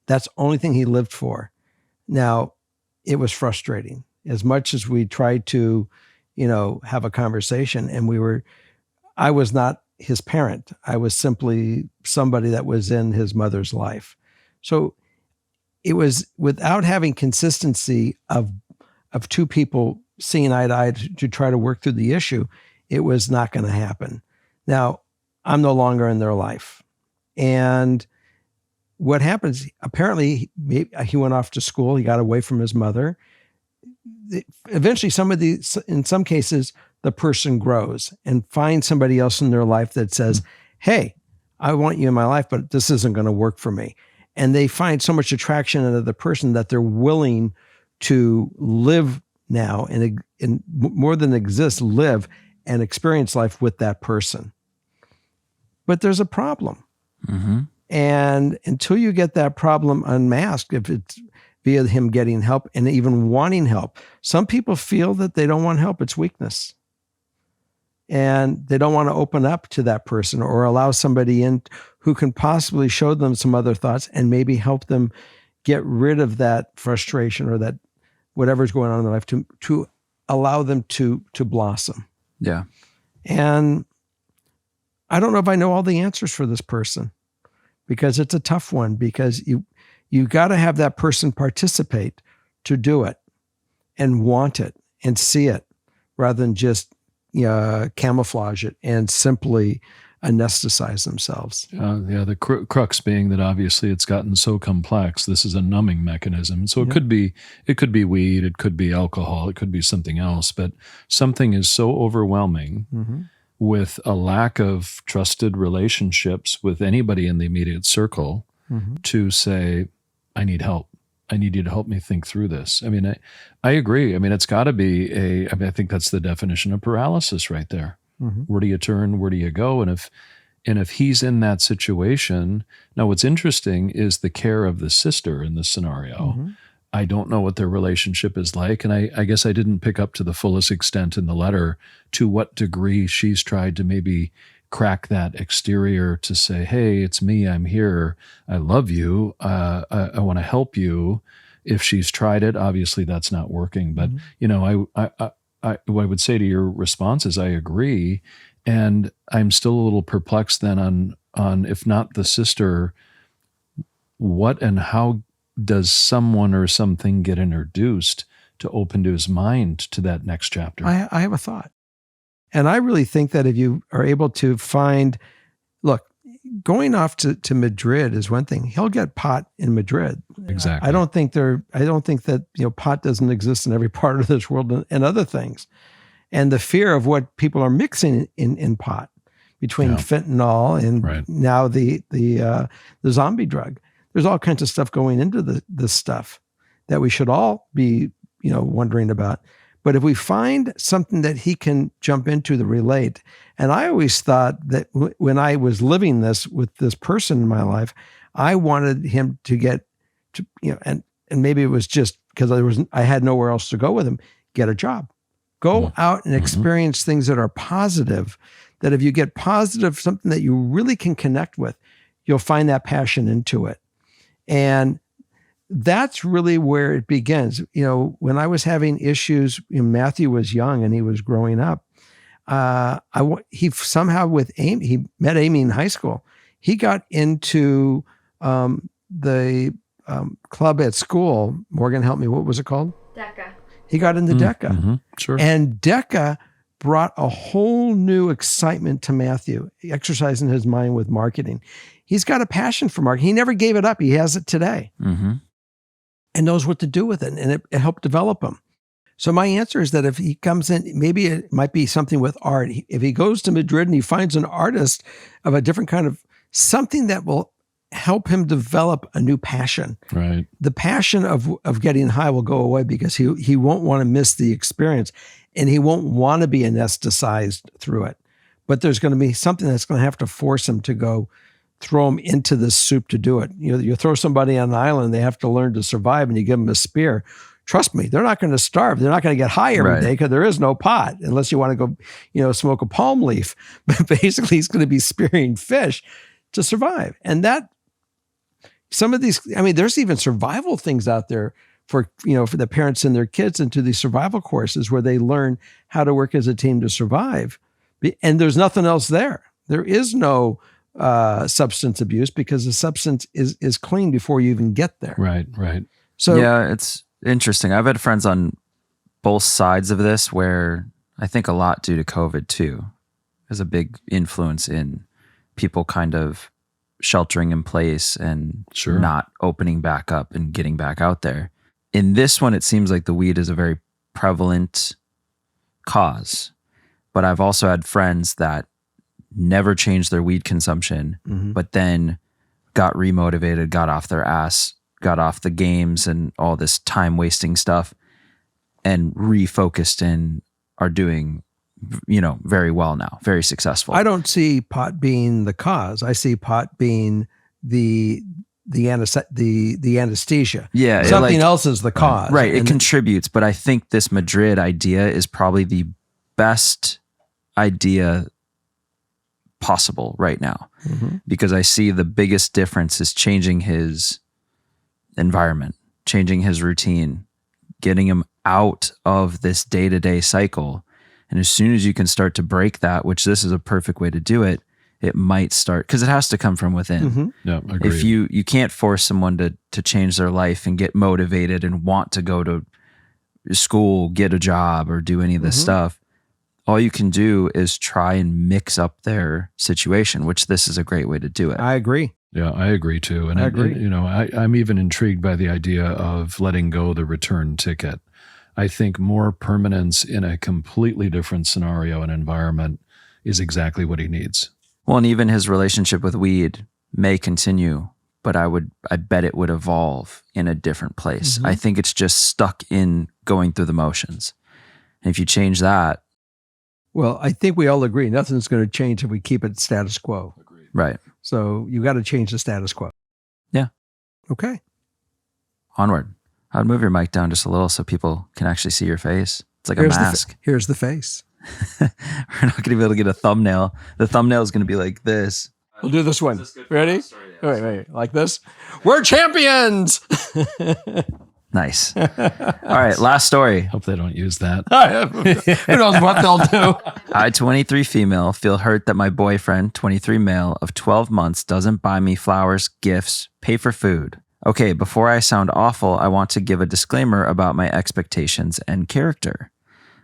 [SPEAKER 2] That's the only thing he lived for. Now, it was frustrating. As much as we tried to, have a conversation, and I was not his parent. I was simply somebody that was in his mother's life. So it was without having consistency of two people seeing eye to eye to try to work through the issue, it was not going to happen. Now, I'm no longer in their life. And what happens, apparently, he went off to school. He got away from his mother. Eventually, in some cases, the person grows and finds somebody else in their life that says, hey, I want you in my life, but this isn't going to work for me. And they find so much attraction in the person that they're willing to live now and more than exist, live and experience life with that person. But there's a problem.
[SPEAKER 4] Mm-hmm.
[SPEAKER 2] And until you get that problem unmasked, if it's via him getting help and even wanting help, some people feel that they don't want help. It's weakness. And they don't want to open up to that person or allow somebody in who can possibly show them some other thoughts and maybe help them get rid of that frustration or that whatever's going on in their life to allow them to blossom.
[SPEAKER 4] Yeah.
[SPEAKER 2] And I don't know if I know all the answers for this person, because it's a tough one, because you got to have that person participate to do it and want it and see it rather than just camouflage it and simply anesthetize themselves.
[SPEAKER 3] The crux being that obviously it's gotten so complex. This is a numbing mechanism. So it could be weed, it could be alcohol, it could be something else, but something is so overwhelming with a lack of trusted relationships with anybody in the immediate circle to say, I need help. I need you to help me think through this. I mean, I agree. I mean, it's got to be I think that's the definition of paralysis right there. Where do you turn? Where do you go? And if he's in that situation, now what's interesting is the care of the sister in this scenario. I don't know what their relationship is like. And I guess I didn't pick up to the fullest extent in the letter to what degree she's tried to maybe crack that exterior to say, hey, it's me, I'm here, I love you, I want to help you. If she's tried it, obviously that's not working. But, what I would say to your response is I agree. And I'm still a little perplexed then on if not the sister, what and how does someone or something get introduced to open to his mind to that next chapter?
[SPEAKER 2] I have a thought. And I really think that if you are able to find, look, going off to Madrid is one thing. He'll get pot in Madrid.
[SPEAKER 3] Exactly.
[SPEAKER 2] I don't think that, pot doesn't exist in every part of this world and other things. And the fear of what people are mixing in pot between fentanyl and now the zombie drug. There's all kinds of stuff going into this stuff that we should all be, wondering about. But if we find something that he can jump into to relate, and I always thought that when I was living this with this person in my life, I wanted him to get to, and maybe it was just because I had nowhere else to go with him, get a job. Go out and experience things that are positive, that if you get positive, something that you really can connect with, you'll find that passion into it. And that's really where it begins. When I was having issues, Matthew was young and he was growing up. He somehow with Amy, he met Amy in high school. He got into the club at school. Morgan, help me. What was it called?
[SPEAKER 1] DECA.
[SPEAKER 2] He got into DECA.
[SPEAKER 3] Sure.
[SPEAKER 2] And DECA brought a whole new excitement to Matthew, exercising his mind with marketing. He's got a passion for marketing. He never gave it up. He has it today. And knows what to do with it. And it helped develop him. So my answer is that if he comes in, maybe it might be something with art. If he goes to Madrid and he finds an artist of a different kind of something that will help him develop a new passion.
[SPEAKER 3] Right.
[SPEAKER 2] The passion of getting high will go away because he won't want to miss the experience and he won't want to be anesthetized through it. But there's going to be something that's going to have to force him to go throw them into the soup to do it. You throw somebody on an island, they have to learn to survive, and you give them a spear. Trust me, they're not going to starve. They're not going to get high every day because there is no pot unless you want to go, smoke a palm leaf. But basically, he's going to be spearing fish to survive. And that some of these, there's even survival things out there for the parents and their kids into these survival courses where they learn how to work as a team to survive. And there's nothing else there. There is no substance abuse because the substance is clean before you even get there.
[SPEAKER 3] Right.
[SPEAKER 2] So
[SPEAKER 4] yeah, it's interesting. I've had friends on both sides of this where I think a lot due to COVID too is a big influence in people kind of sheltering in place and
[SPEAKER 3] Sure.
[SPEAKER 4] not opening back up and getting back out there. In this one, it seems like the weed is a very prevalent cause, but I've also had friends that never changed their weed consumption, but then got remotivated, got off their ass, got off the games and all this time wasting stuff and refocused and are doing, very well now, very successful.
[SPEAKER 2] I don't see pot being the cause. I see pot being the anesthesia.
[SPEAKER 4] Yeah.
[SPEAKER 2] Something else is the cause.
[SPEAKER 4] Right. It
[SPEAKER 2] And
[SPEAKER 4] contributes, but I think this Madrid idea is probably the best idea possible right now because I see the biggest difference is changing his environment, changing his routine, getting him out of this day-to-day cycle. And as soon as you can start to break that, which this is a perfect way to do it, it might start, because it has to come from within.
[SPEAKER 3] Yeah, agreed.
[SPEAKER 4] If you can't force someone to change their life and get motivated and want to go to school, get a job, or do any of this stuff, all you can do is try and mix up their situation, which this is a great way to do it.
[SPEAKER 2] I agree.
[SPEAKER 3] Yeah, I agree too. And
[SPEAKER 2] I agree.
[SPEAKER 3] I'm even intrigued by the idea of letting go the return ticket. I think more permanence in a completely different scenario and environment is exactly what he needs.
[SPEAKER 4] Well, and even his relationship with weed may continue, but I bet it would evolve in a different place. I think it's just stuck in going through the motions. And if you change that,
[SPEAKER 2] Well, I think we all agree nothing's going to change if we keep it status quo.
[SPEAKER 4] right,
[SPEAKER 2] So you got to change the status quo.
[SPEAKER 4] Yeah.
[SPEAKER 2] Okay.
[SPEAKER 4] onward. I'd move your mic down just a little so people can actually see your face. It's like a mask.
[SPEAKER 2] Here's the face.
[SPEAKER 4] We're not going to be able to get a thumbnail. The thumbnail is going to be like this.
[SPEAKER 2] We'll do this one. Ready? Wait. Like this. We're champions.
[SPEAKER 4] Nice. All right, last story.
[SPEAKER 3] Hope they don't use that.
[SPEAKER 2] Who knows what they'll do?
[SPEAKER 4] I, 23 female, feel hurt that my boyfriend, 23 male, of 12 months doesn't buy me flowers, gifts, pay for food. Okay, before I sound awful, I want to give a disclaimer about my expectations and character.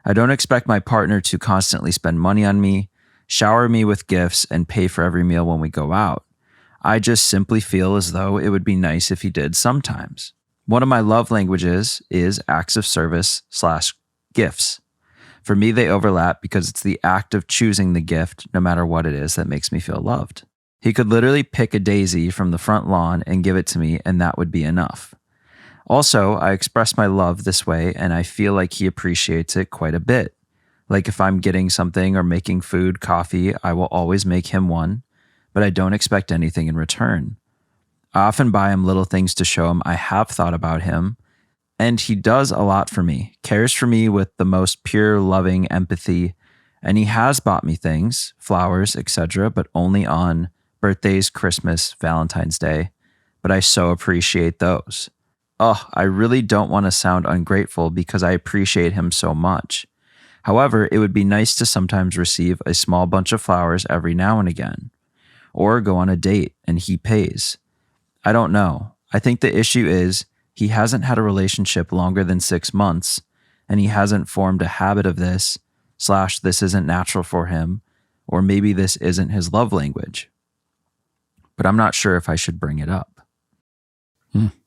[SPEAKER 4] I don't expect my partner to constantly spend money on me, shower me with gifts, and pay for every meal when we go out. I just simply feel as though it would be nice if he did sometimes. One of my love languages is acts of service / gifts. For me, they overlap because it's the act of choosing the gift, no matter what it is, that makes me feel loved. He could literally pick a daisy from the front lawn and give it to me, and that would be enough. Also, I express my love this way, and I feel like he appreciates it quite a bit. Like if I'm getting something or making food, coffee, I will always make him one, but I don't expect anything in return. I often buy him little things to show him I have thought about him, and he does a lot for me, cares for me with the most pure, loving empathy, and he has bought me things, flowers, etc., but only on birthdays, Christmas, Valentine's Day, but I so appreciate those. Oh, I really don't want to sound ungrateful because I appreciate him so much. However, it would be nice to sometimes receive a small bunch of flowers every now and again, or go on a date and he pays. I don't know. I think the issue is he hasn't had a relationship longer than 6 months, and he hasn't formed a habit of this / this isn't natural for him, or maybe this isn't his love language. But I'm not sure if I should bring it up.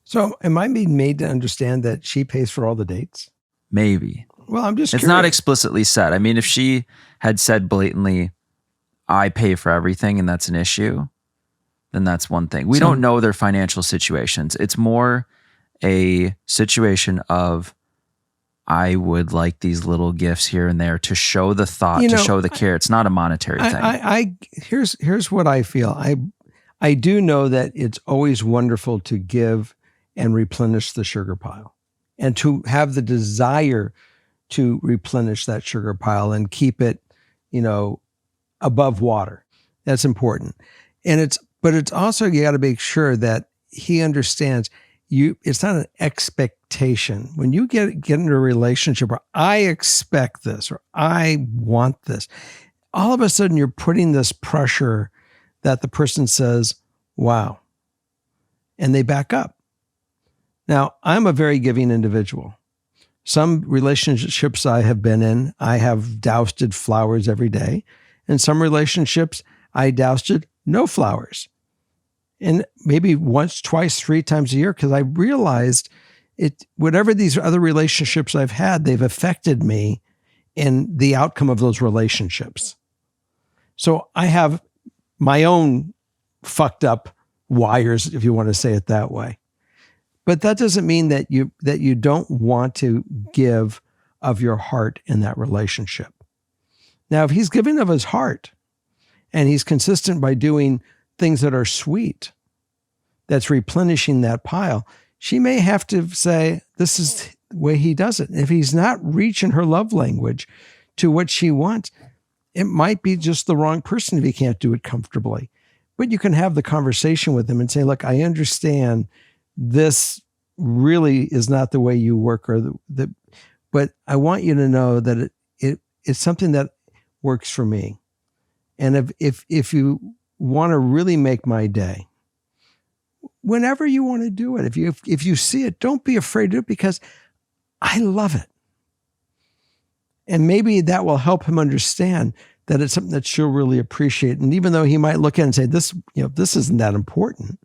[SPEAKER 2] So am I being made to understand that she pays for all the dates?
[SPEAKER 4] Maybe.
[SPEAKER 2] Well, I'm just
[SPEAKER 4] It's
[SPEAKER 2] curious.
[SPEAKER 4] not explicitly said. I mean, if she had said blatantly, I pay for everything and that's an issue, then that's one thing. We don't know their financial situations. It's more a situation of, I would like these little gifts here and there to show the thought, to show the care. It's not a monetary thing.
[SPEAKER 2] Here's what I feel. I do know that it's always wonderful to give and replenish the sugar pile, and to have the desire to replenish that sugar pile and keep it, above water. That's important. But it's also, you got to make sure that he understands it's not an expectation. When you get into a relationship where I expect this or I want this, all of a sudden you're putting this pressure that the person says, wow, and they back up. Now, I'm a very giving individual. Some relationships I have been in, I have doused flowers every day. In some relationships, I doused no flowers. And maybe once, twice, 3 times a year, because I realized whatever these other relationships I've had, they've affected me in the outcome of those relationships. So I have my own fucked up wires, if you want to say it that way. But that doesn't mean that you don't want to give of your heart in that relationship. Now, if he's giving of his heart and he's consistent by doing things that are sweet, that's replenishing that pile, she may have to say, this is the way he does it. If he's not reaching her love language to what she wants, it might be just the wrong person if he can't do it comfortably. But you can have the conversation with him and say, look, I understand this really is not the way you work, but I want you to know that it's something that works for me. And if you want to really make my day, whenever you want to do it, if you see it, don't be afraid to do it, because I love it. And maybe that will help him understand that it's something that she'll really appreciate. And even though he might look at it and say, this isn't that important,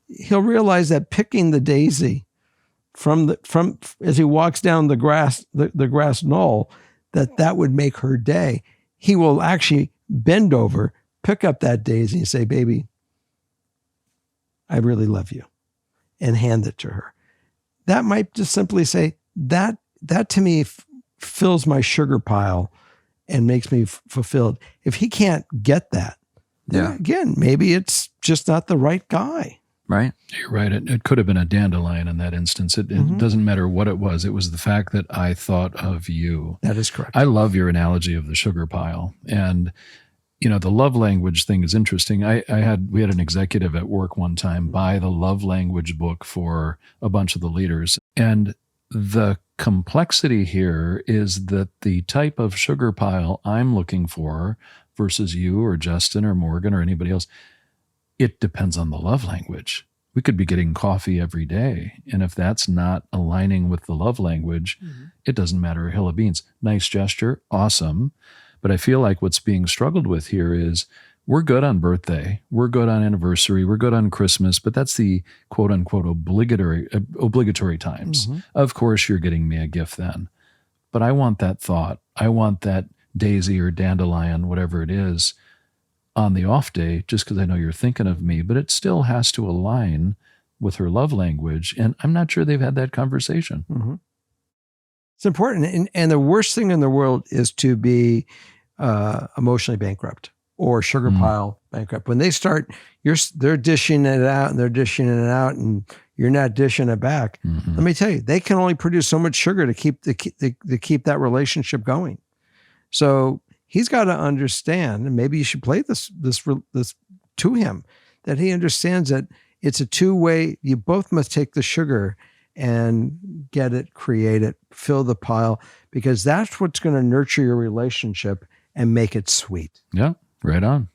[SPEAKER 2] he'll realize that picking the daisy from as he walks down the grass knoll, that would make her day. He will actually bend over, pick up that daisy and say, baby, I really love you, and hand it to her. That might just simply say, that to me fills my sugar pile and makes me fulfilled. If he can't get that, then again, maybe it's just not the right guy.
[SPEAKER 4] Right.
[SPEAKER 3] You're right. It could have been a dandelion in that instance. It doesn't matter what it was. It was the fact that I thought of you.
[SPEAKER 2] That is correct.
[SPEAKER 3] I love your analogy of the sugar pile. And, the love language thing is interesting. We had an executive at work one time buy the love language book for a bunch of the leaders. And the complexity here is that the type of sugar pile I'm looking for versus you or Justin or Morgan or anybody else, it depends on the love language. We could be getting coffee every day. And if that's not aligning with the love language, it doesn't matter a hill of beans. Nice gesture, awesome. But I feel like what's being struggled with here is we're good on birthday, we're good on anniversary, we're good on Christmas, but that's the quote unquote obligatory times. Of course, you're getting me a gift then. But I want that thought. I want that daisy or dandelion, whatever it is, on the off day, just because I know you're thinking of me, but it still has to align with her love language. And I'm not sure they've had that conversation.
[SPEAKER 2] It's important. And the worst thing in the world is to be emotionally bankrupt or sugar pile bankrupt. When they start, they're dishing it out and they're dishing it out and you're not dishing it back. Let me tell you, they can only produce so much sugar to keep that relationship going. So he's got to understand, and maybe you should play this to him, that he understands that it's a two-way. You both must take the sugar and get it, create it, fill the pile, because that's what's going to nurture your relationship and make it sweet.
[SPEAKER 3] Yeah, right on.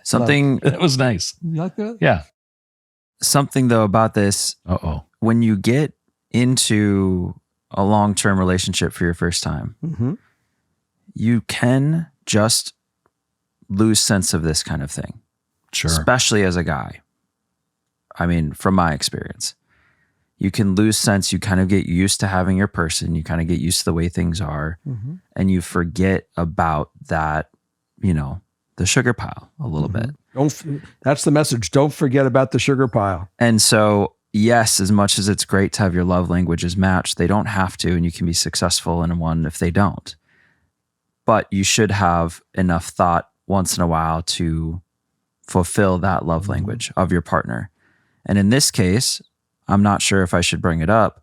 [SPEAKER 4] Something
[SPEAKER 3] that was nice.
[SPEAKER 2] You like that?
[SPEAKER 3] Yeah.
[SPEAKER 4] Something though about this, when you get into a long-term relationship for your first time, you can just lose sense of this kind of thing.
[SPEAKER 3] Sure.
[SPEAKER 4] Especially as a guy. I mean, from my experience, you can lose sense. You kind of get used to having your person. You kind of get used to the way things are, and you forget about that, the sugar pile a little bit.
[SPEAKER 2] That's the message. Don't forget about the sugar pile.
[SPEAKER 4] And so, yes, as much as it's great to have your love languages matched, they don't have to, and you can be successful in one if they don't. But you should have enough thought once in a while to fulfill that love language of your partner. And in this case, I'm not sure if I should bring it up.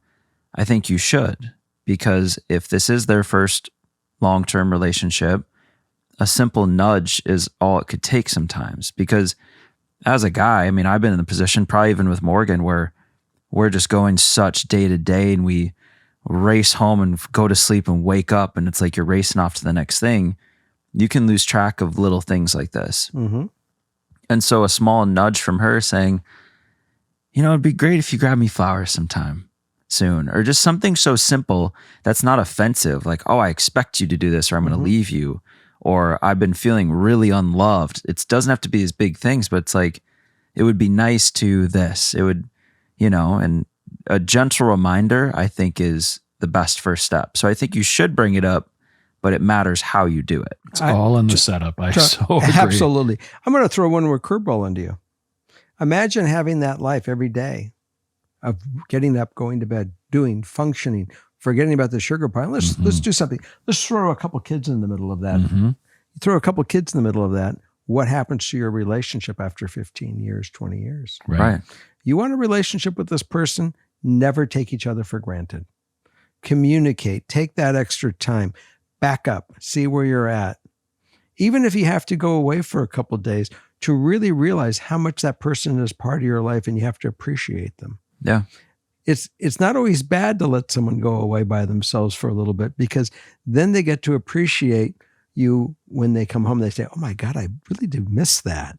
[SPEAKER 4] I think you should, because if this is their first long-term relationship, a simple nudge is all it could take sometimes. Because as a guy, I mean, I've been in the position, probably even with Morgan, where we're just going such day to day and we race home and go to sleep and wake up and it's like you're racing off to the next thing. You can lose track of little things like this. And so a small nudge from her saying, it'd be great if you grab me flowers sometime soon, or just something so simple that's not offensive. Like, oh, I expect you to do this, or I'm going to leave you, or I've been feeling really unloved. It doesn't have to be these big things, but it's like, it would be nice to this. It would, and a gentle reminder, I think, is the best first step. So I think you should bring it up, but it matters how you do it.
[SPEAKER 3] It's all in the setup. I so agree.
[SPEAKER 2] Absolutely. I'm going to throw one more curveball into you. Imagine having that life every day of getting up, going to bed, doing, functioning, forgetting about the sugar pie. Let's do something. Let's throw a couple kids in the middle of that. You throw a couple kids in the middle of that. What happens to your relationship after 15 years, 20 years?
[SPEAKER 4] Right.
[SPEAKER 2] You want a relationship with this person? Never take each other for granted. Communicate. Take that extra time. Back up. See where you're at. Even if you have to go away for a couple of days, to really realize how much that person is part of your life, and you have to appreciate them.
[SPEAKER 4] Yeah.
[SPEAKER 2] It's not always bad to let someone go away by themselves for a little bit, because then they get to appreciate you when they come home. They say, oh my God, I really do miss that.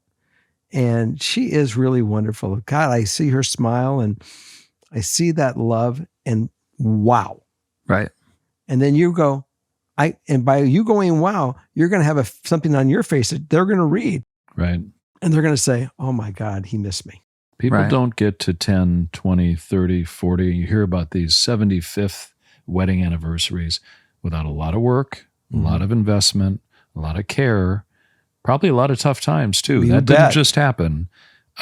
[SPEAKER 2] And she is really wonderful. God, I see her smile and I see that love, and wow.
[SPEAKER 4] Right.
[SPEAKER 2] And then you go, and by you going, wow, you're going to have something on your face that they're going to read.
[SPEAKER 3] Right.
[SPEAKER 2] And they're going to say, oh my God, he missed me.
[SPEAKER 3] People don't get to 10, 20, 30, 40. You hear about these 75th wedding anniversaries without a lot of work, a lot of investment, a lot of care, probably a lot of tough times too. That didn't just happen.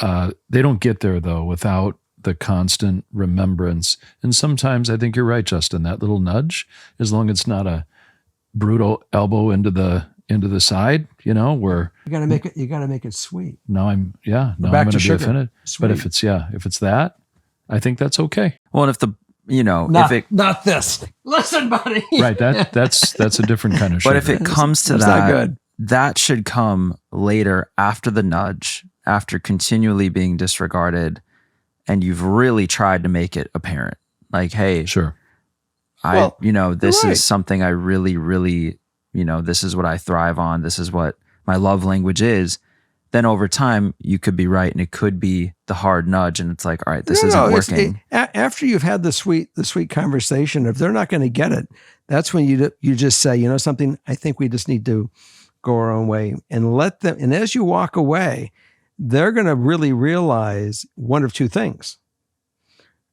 [SPEAKER 3] They don't get there though without the constant remembrance. And sometimes I think you're right, Justin, that little nudge, as long as it's not a brutal elbow into the side, where
[SPEAKER 2] you got to make it sweet.
[SPEAKER 3] Now I'm going to be offended.
[SPEAKER 2] Sweet.
[SPEAKER 3] But if it's that, I think that's okay.
[SPEAKER 4] Well, and if the,
[SPEAKER 2] not this. Listen, buddy.
[SPEAKER 3] Right. That's a different kind of sugar.
[SPEAKER 4] But if it comes to that, that should come later after the nudge, after continually being disregarded, and you've really tried to make it apparent. Like, hey,
[SPEAKER 3] sure.
[SPEAKER 4] This is something I really, really, this is what I thrive on. This is what my love language is. Then over time, you could be right, and it could be the hard nudge, and it's like, all right, this isn't working.
[SPEAKER 2] After you've had the sweet conversation, if they're not going to get it, that's when you just say, something. I think we just need to go our own way and let them. And as you walk away, they're going to really realize one of two things: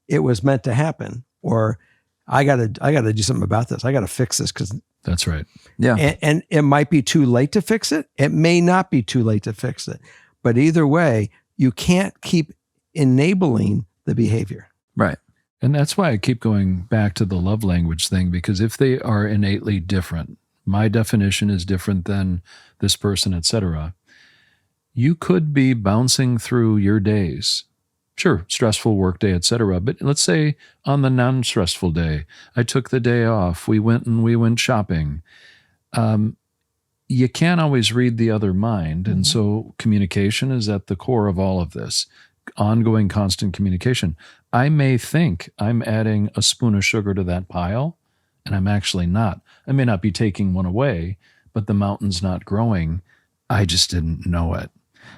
[SPEAKER 2] it was meant to happen, or I got to do something about this. I got to fix this because.
[SPEAKER 3] That's right.
[SPEAKER 4] Yeah.
[SPEAKER 2] And it might be too late to fix it. It may not be too late to fix it. But either way, you can't keep enabling the behavior.
[SPEAKER 4] Right.
[SPEAKER 3] And that's why I keep going back to the love language thing, because if they are innately different, my definition is different than this person, etc. You could be bouncing through your days. Sure, stressful work day, etc. But let's say on the non-stressful day, I took the day off. We went shopping. You can't always read the other mind. And so communication is at the core of all of this. Ongoing, constant communication. I may think I'm adding a spoon of sugar to that pile, and I'm actually not. I may not be taking one away, but the mountain's not growing. I just didn't know it.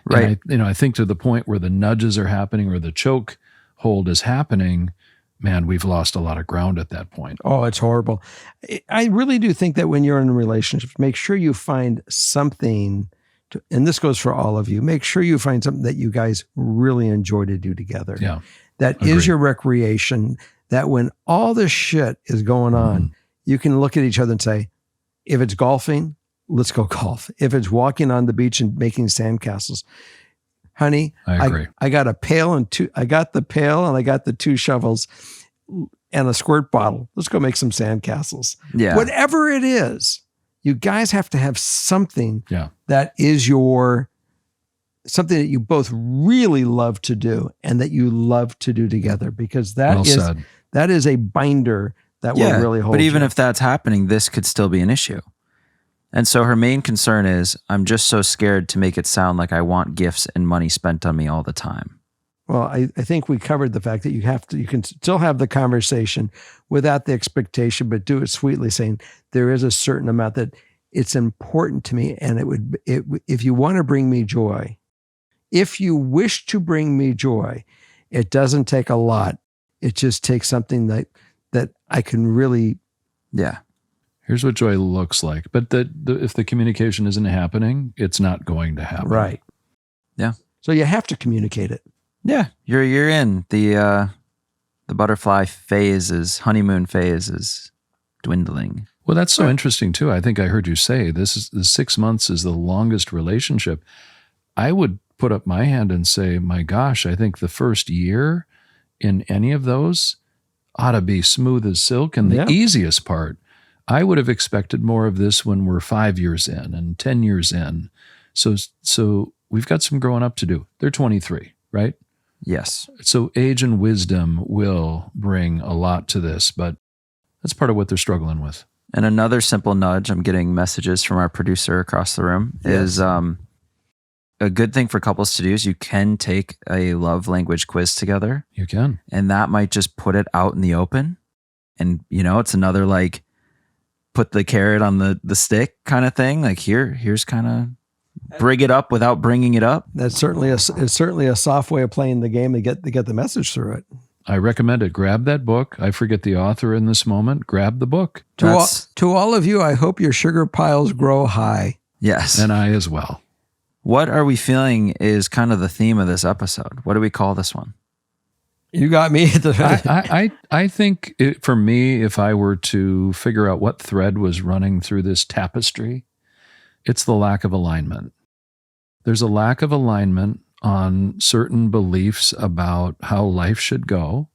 [SPEAKER 4] Right.
[SPEAKER 3] And I think to the point where the nudges are happening or the choke hold is happening, man, we've lost a lot of ground at that point.
[SPEAKER 2] Oh, it's horrible. I really do think that when you're in a relationship, make sure you find something, and this goes for all of you, make sure you find something that you guys really enjoy to do together.
[SPEAKER 3] Yeah.
[SPEAKER 2] That is your recreation, that when all this shit is going on, you can look at each other and say, if it's golfing, let's go golf. If it's walking on the beach and making sandcastles, honey,
[SPEAKER 3] I agree.
[SPEAKER 2] I got a pail I got the pail and I got the 2 shovels and a squirt bottle. Let's go make some sandcastles.
[SPEAKER 4] Yeah.
[SPEAKER 2] Whatever it is, you guys have to have something that is something that you both really love to do and that you love to do together, because that is a binder that will really hold.
[SPEAKER 4] But even if that's happening, this could still be an issue. And so her main concern is, I'm just so scared to make it sound like I want gifts and money spent on me all the time.
[SPEAKER 2] Well, I think we covered the fact that you can still have the conversation without the expectation, but do it sweetly, saying there is a certain amount that it's important to me, and if you want to bring me joy, if you wish to bring me joy, it doesn't take a lot. It just takes something that I can really.
[SPEAKER 4] Yeah.
[SPEAKER 3] Here's what joy looks like. But if the communication isn't happening, it's not going to happen.
[SPEAKER 2] Right.
[SPEAKER 4] Yeah.
[SPEAKER 2] So you have to communicate it.
[SPEAKER 4] Yeah. You're in the butterfly honeymoon phase is dwindling.
[SPEAKER 3] Well, that's so interesting too. I think I heard you say the 6 months is the longest relationship. I would put up my hand and say, my gosh, I think the first year in any of those ought to be smooth as silk and the easiest part. I would have expected more of this when we're 5 years in and 10 years in. So we've got some growing up to do. They're 23, right?
[SPEAKER 4] Yes.
[SPEAKER 3] So age and wisdom will bring a lot to this, but that's part of what they're struggling with.
[SPEAKER 4] And another simple nudge, I'm getting messages from our producer across the room, is a good thing for couples to do is you can take a love language quiz together.
[SPEAKER 3] You can.
[SPEAKER 4] And that might just put it out in the open. And, it's another like put the carrot on the stick kind of thing. Like here's kind of bring it up without bringing it up.
[SPEAKER 2] That's certainly a soft way of playing the game to get the message through it.
[SPEAKER 3] I recommend it. Grab that book. I forget the author in this moment. Grab the book.
[SPEAKER 2] To all of you, I hope your sugar piles grow high.
[SPEAKER 4] Yes.
[SPEAKER 3] And I as well.
[SPEAKER 4] What are we feeling is kind of the theme of this episode. What do we call this one?
[SPEAKER 2] You got me.
[SPEAKER 3] I think for me, if I were to figure out what thread was running through this tapestry, it's the lack of alignment. There's a lack of alignment on certain beliefs about how life should go,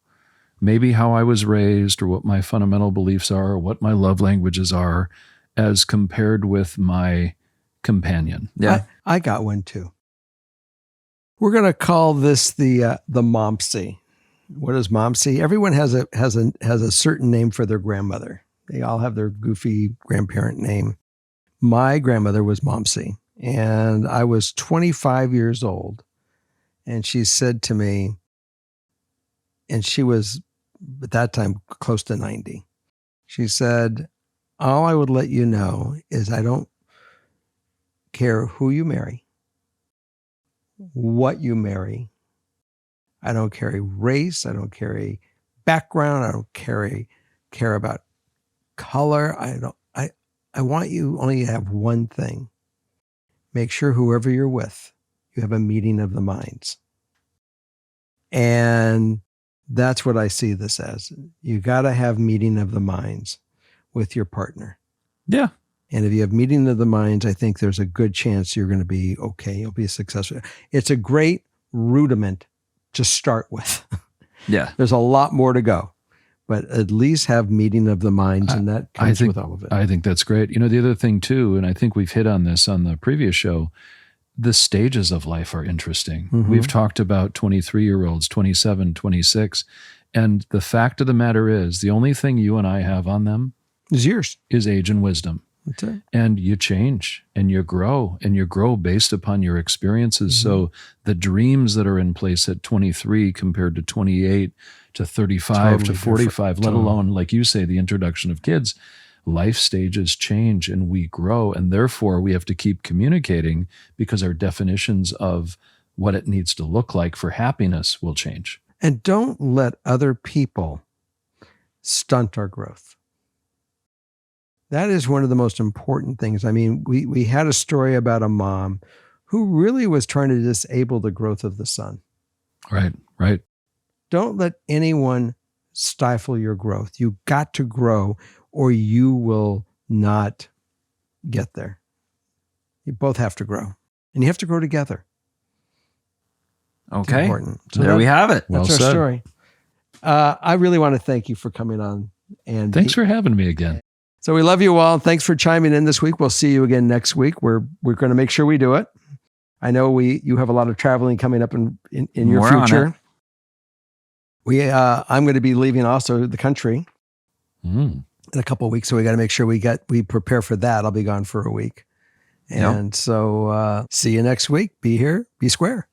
[SPEAKER 3] maybe how I was raised or what my fundamental beliefs are or what my love languages are as compared with my companion.
[SPEAKER 4] Yeah.
[SPEAKER 2] I got one too. We're going to call this the momsy. What is momsy? Everyone has a certain name for their grandmother. They all have their goofy grandparent name. My grandmother was momsy, and I was 25 years old. And she said to me, and she was at that time close to 90. She said, all I would let you know is I don't care who you marry, what you marry. I don't carry race. I don't carry background. I don't care about color. I want you only to have one thing. Make sure whoever you're with, you have a meeting of the minds. And that's what I see this as. You got to have meeting of the minds with your partner.
[SPEAKER 4] Yeah.
[SPEAKER 2] And if you have meeting of the minds, I think there's a good chance you're going to be okay. You'll be successful. It's a great rudiment to start with.
[SPEAKER 4] Yeah.
[SPEAKER 2] There's a lot more to go, but at least have meeting of the minds, and that comes with all of it.
[SPEAKER 3] I think that's great. The other thing too, and I think we've hit on this on the previous show, the stages of life are interesting.
[SPEAKER 2] Mm-hmm.
[SPEAKER 3] We've talked about 23-year-olds, 27, 26, and the fact of the matter is the only thing you and I have on them
[SPEAKER 2] is yours.
[SPEAKER 3] Is age and wisdom.
[SPEAKER 2] That's it.
[SPEAKER 3] And you change and you grow based upon your experiences. Mm-hmm. So the dreams that are in place at 23 compared to 28 to 35 totally to 45, let alone, like you say, the introduction of kids, life stages change and we grow. And therefore we have to keep communicating because our definitions of what it needs to look like for happiness will change.
[SPEAKER 2] And don't let other people stunt our growth. That is one of the most important things. I mean, we had a story about a mom who really was trying to disable the growth of the son.
[SPEAKER 3] Right.
[SPEAKER 2] Don't let anyone stifle your growth. You got to grow or you will not get there. You both have to grow, and you have to grow together.
[SPEAKER 4] Okay.
[SPEAKER 2] Important. So
[SPEAKER 4] there we have it.
[SPEAKER 2] That's our story. I really want to thank you for coming on. And
[SPEAKER 3] thanks for having me again.
[SPEAKER 2] So we love you all. Thanks for chiming in this week. We'll see you again next week. We're going to make sure we do it. I know you have a lot of traveling coming up in your future. I'm going to be leaving also the country in a couple of weeks, so we got to make sure we prepare for that. I'll be gone for a week, and so see you next week. Be here, be square.